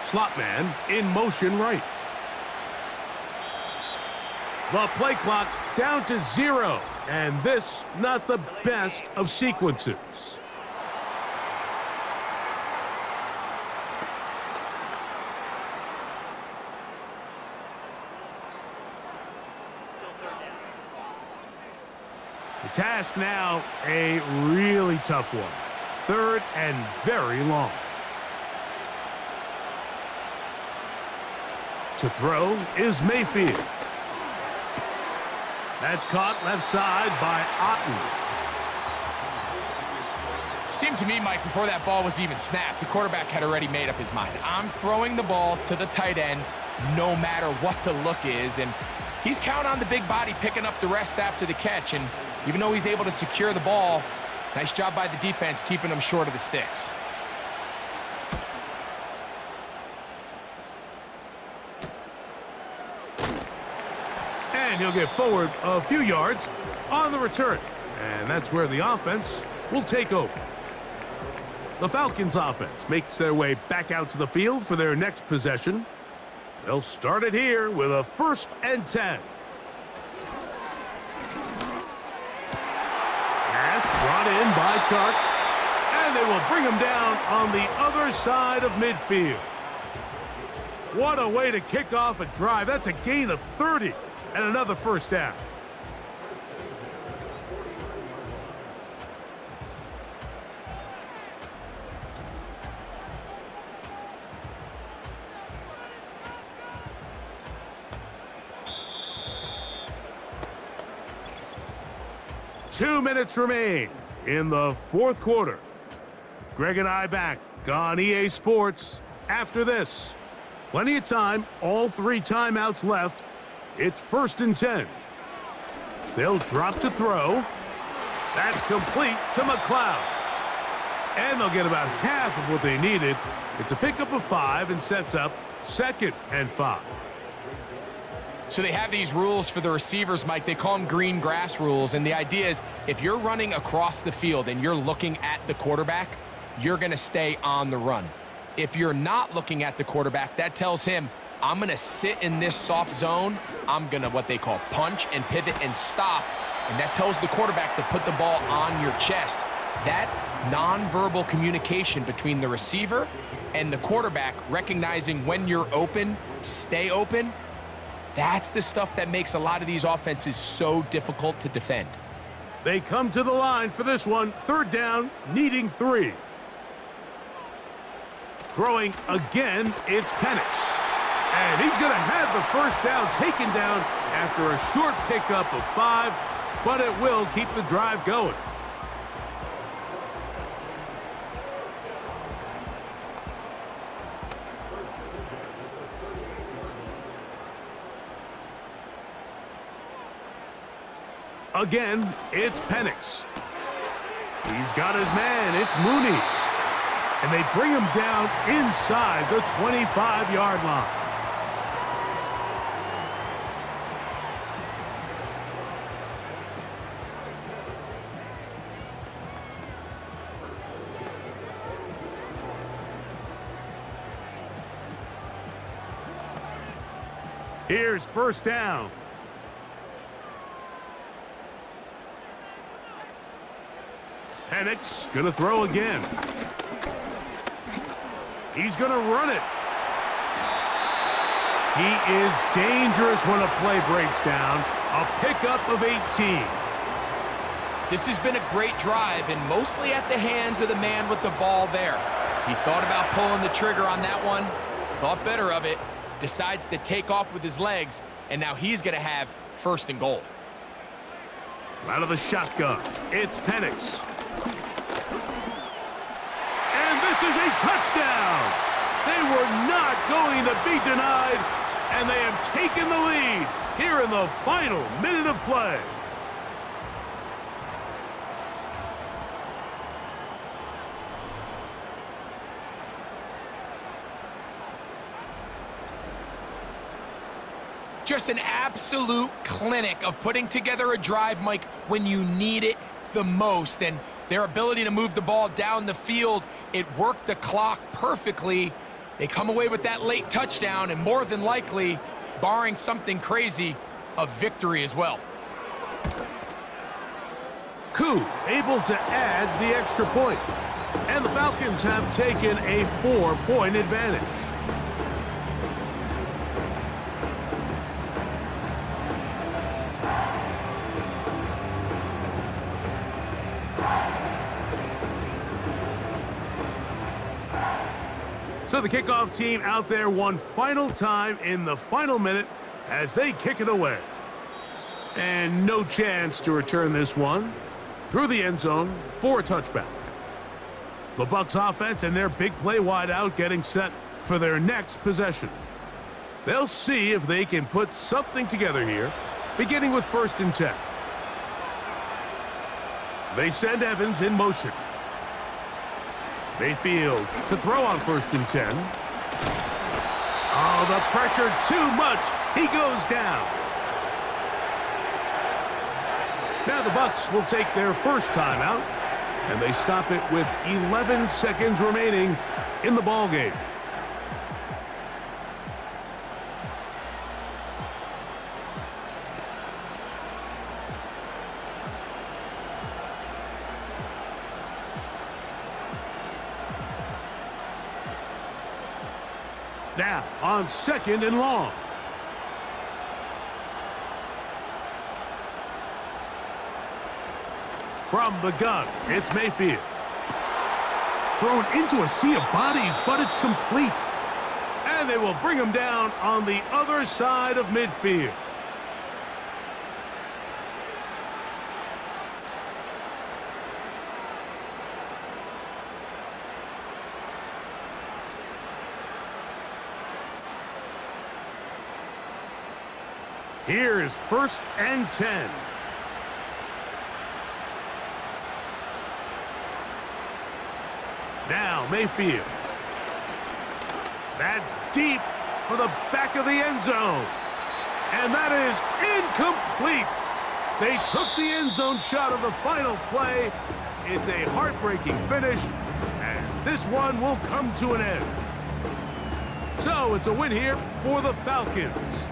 [SPEAKER 2] Slot man in motion right. The play clock down to 0, and this not the best of sequences. The task now, a really tough one. 3rd and very long. To throw is Mayfield. That's caught left side by Otten.
[SPEAKER 3] Seemed to me, Mike, before that ball was even snapped, the quarterback had already made up his mind. I'm throwing the ball to the tight end no matter what the look is, and he's counting on the big body picking up the rest after the catch, and even though he's able to secure the ball, nice job by the defense keeping him short of the sticks.
[SPEAKER 2] And he'll get forward a few yards on the return. And that's where the offense will take over. The Falcons offense makes their way back out to the field for their next possession. They'll start it here with a 1st and 10. Pass brought in by Chark. And they will bring him down on the other side of midfield. What a way to kick off a drive. That's a gain of 30. And another 1st down. Two minutes remain in the 4th quarter. Greg and I back on EA Sports after this. Plenty of time, all 3 timeouts left. It's 1st and 10. They'll drop to throw. That's complete to McLeod. And they'll get about half of what they needed. It's a pickup of 5 and sets up 2nd and 5.
[SPEAKER 3] So they have these rules for the receivers, Mike. They call them green grass rules. And the idea is if you're running across the field and you're looking at the quarterback, you're going to stay on the run. If you're not looking at the quarterback, that tells him, I'm going to sit in this soft zone. I'm going to what they call punch and pivot and stop. And that tells the quarterback to put the ball on your chest. That nonverbal communication between the receiver and the quarterback, recognizing when you're open, stay open, that's the stuff that makes a lot of these offenses so difficult to defend.
[SPEAKER 2] They come to the line for this one. Third down, needing 3. Throwing again, it's Penix. And he's going to have the first down taken down after a short pickup of 5, but it will keep the drive going. Again, it's Penix. He's got his man. It's Mooney. And they bring him down inside the 25-yard line. Here's first down. Penix gonna throw again. He's gonna run it. He is dangerous when a play breaks down. A pickup of 18.
[SPEAKER 3] This has been a great drive, and mostly at the hands of the man with the ball there. He thought about pulling the trigger on that one, thought better of it, decides to take off with his legs, and now he's gonna have first and goal.
[SPEAKER 2] Out of the shotgun, it's Penix. This is a touchdown. They were not going to be denied, and they have taken the lead here in the final minute of play.
[SPEAKER 3] Just an absolute clinic of putting together a drive, Mike, when you need it the most. And their ability to move the ball down the field, it worked the clock perfectly. They come away with that late touchdown, and more than likely, barring something crazy, a victory as well.
[SPEAKER 2] Koo able to add the extra point. And the Falcons have taken a 4-point advantage. So the kickoff team out there one final time in the final minute as they kick it away. And no chance to return this one through the end zone for a touchback. The Bucs offense and their big play wideout getting set for their next possession. They'll see if they can put something together here, beginning with 1st and 10. They send Evans in motion. Mayfield to throw on 1st and 10. Oh, the pressure too much. He goes down. Now the Bucs will take their first timeout, and they stop it with 11 seconds remaining in the ballgame. Now on 2nd and long. From the gun, it's Mayfield. Thrown into a sea of bodies, but it's complete. And they will bring him down on the other side of midfield. Here's 1st and 10. Now Mayfield. That's deep for the back of the end zone. And that is incomplete. They took the end zone shot of the final play. It's a heartbreaking finish as this one will come to an end. So it's a win here for the Falcons.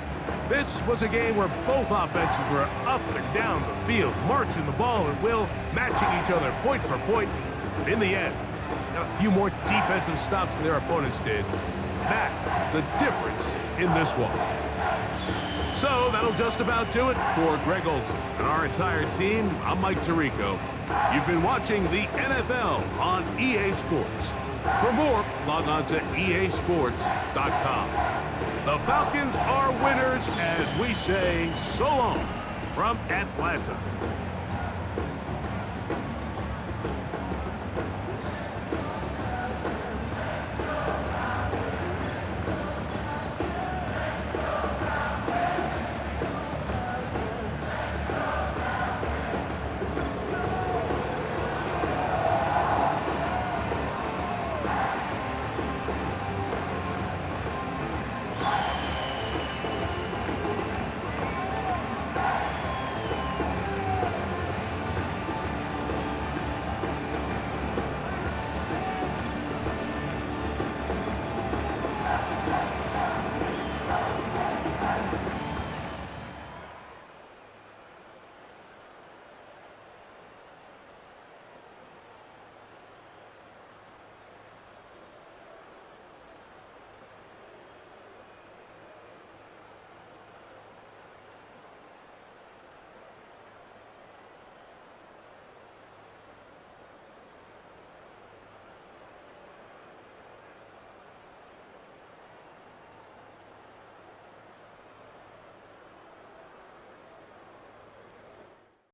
[SPEAKER 2] This was a game where both offenses were up and down the field, marching the ball at will, matching each other point for point. But in the end, got a few more defensive stops than their opponents did. That is the difference in this one. So that'll just about do it for Greg Olson and our entire team. I'm Mike Tirico. You've been watching the NFL on EA Sports. For more, log on to easports.com. The Falcons are winners as we say so long from Atlanta.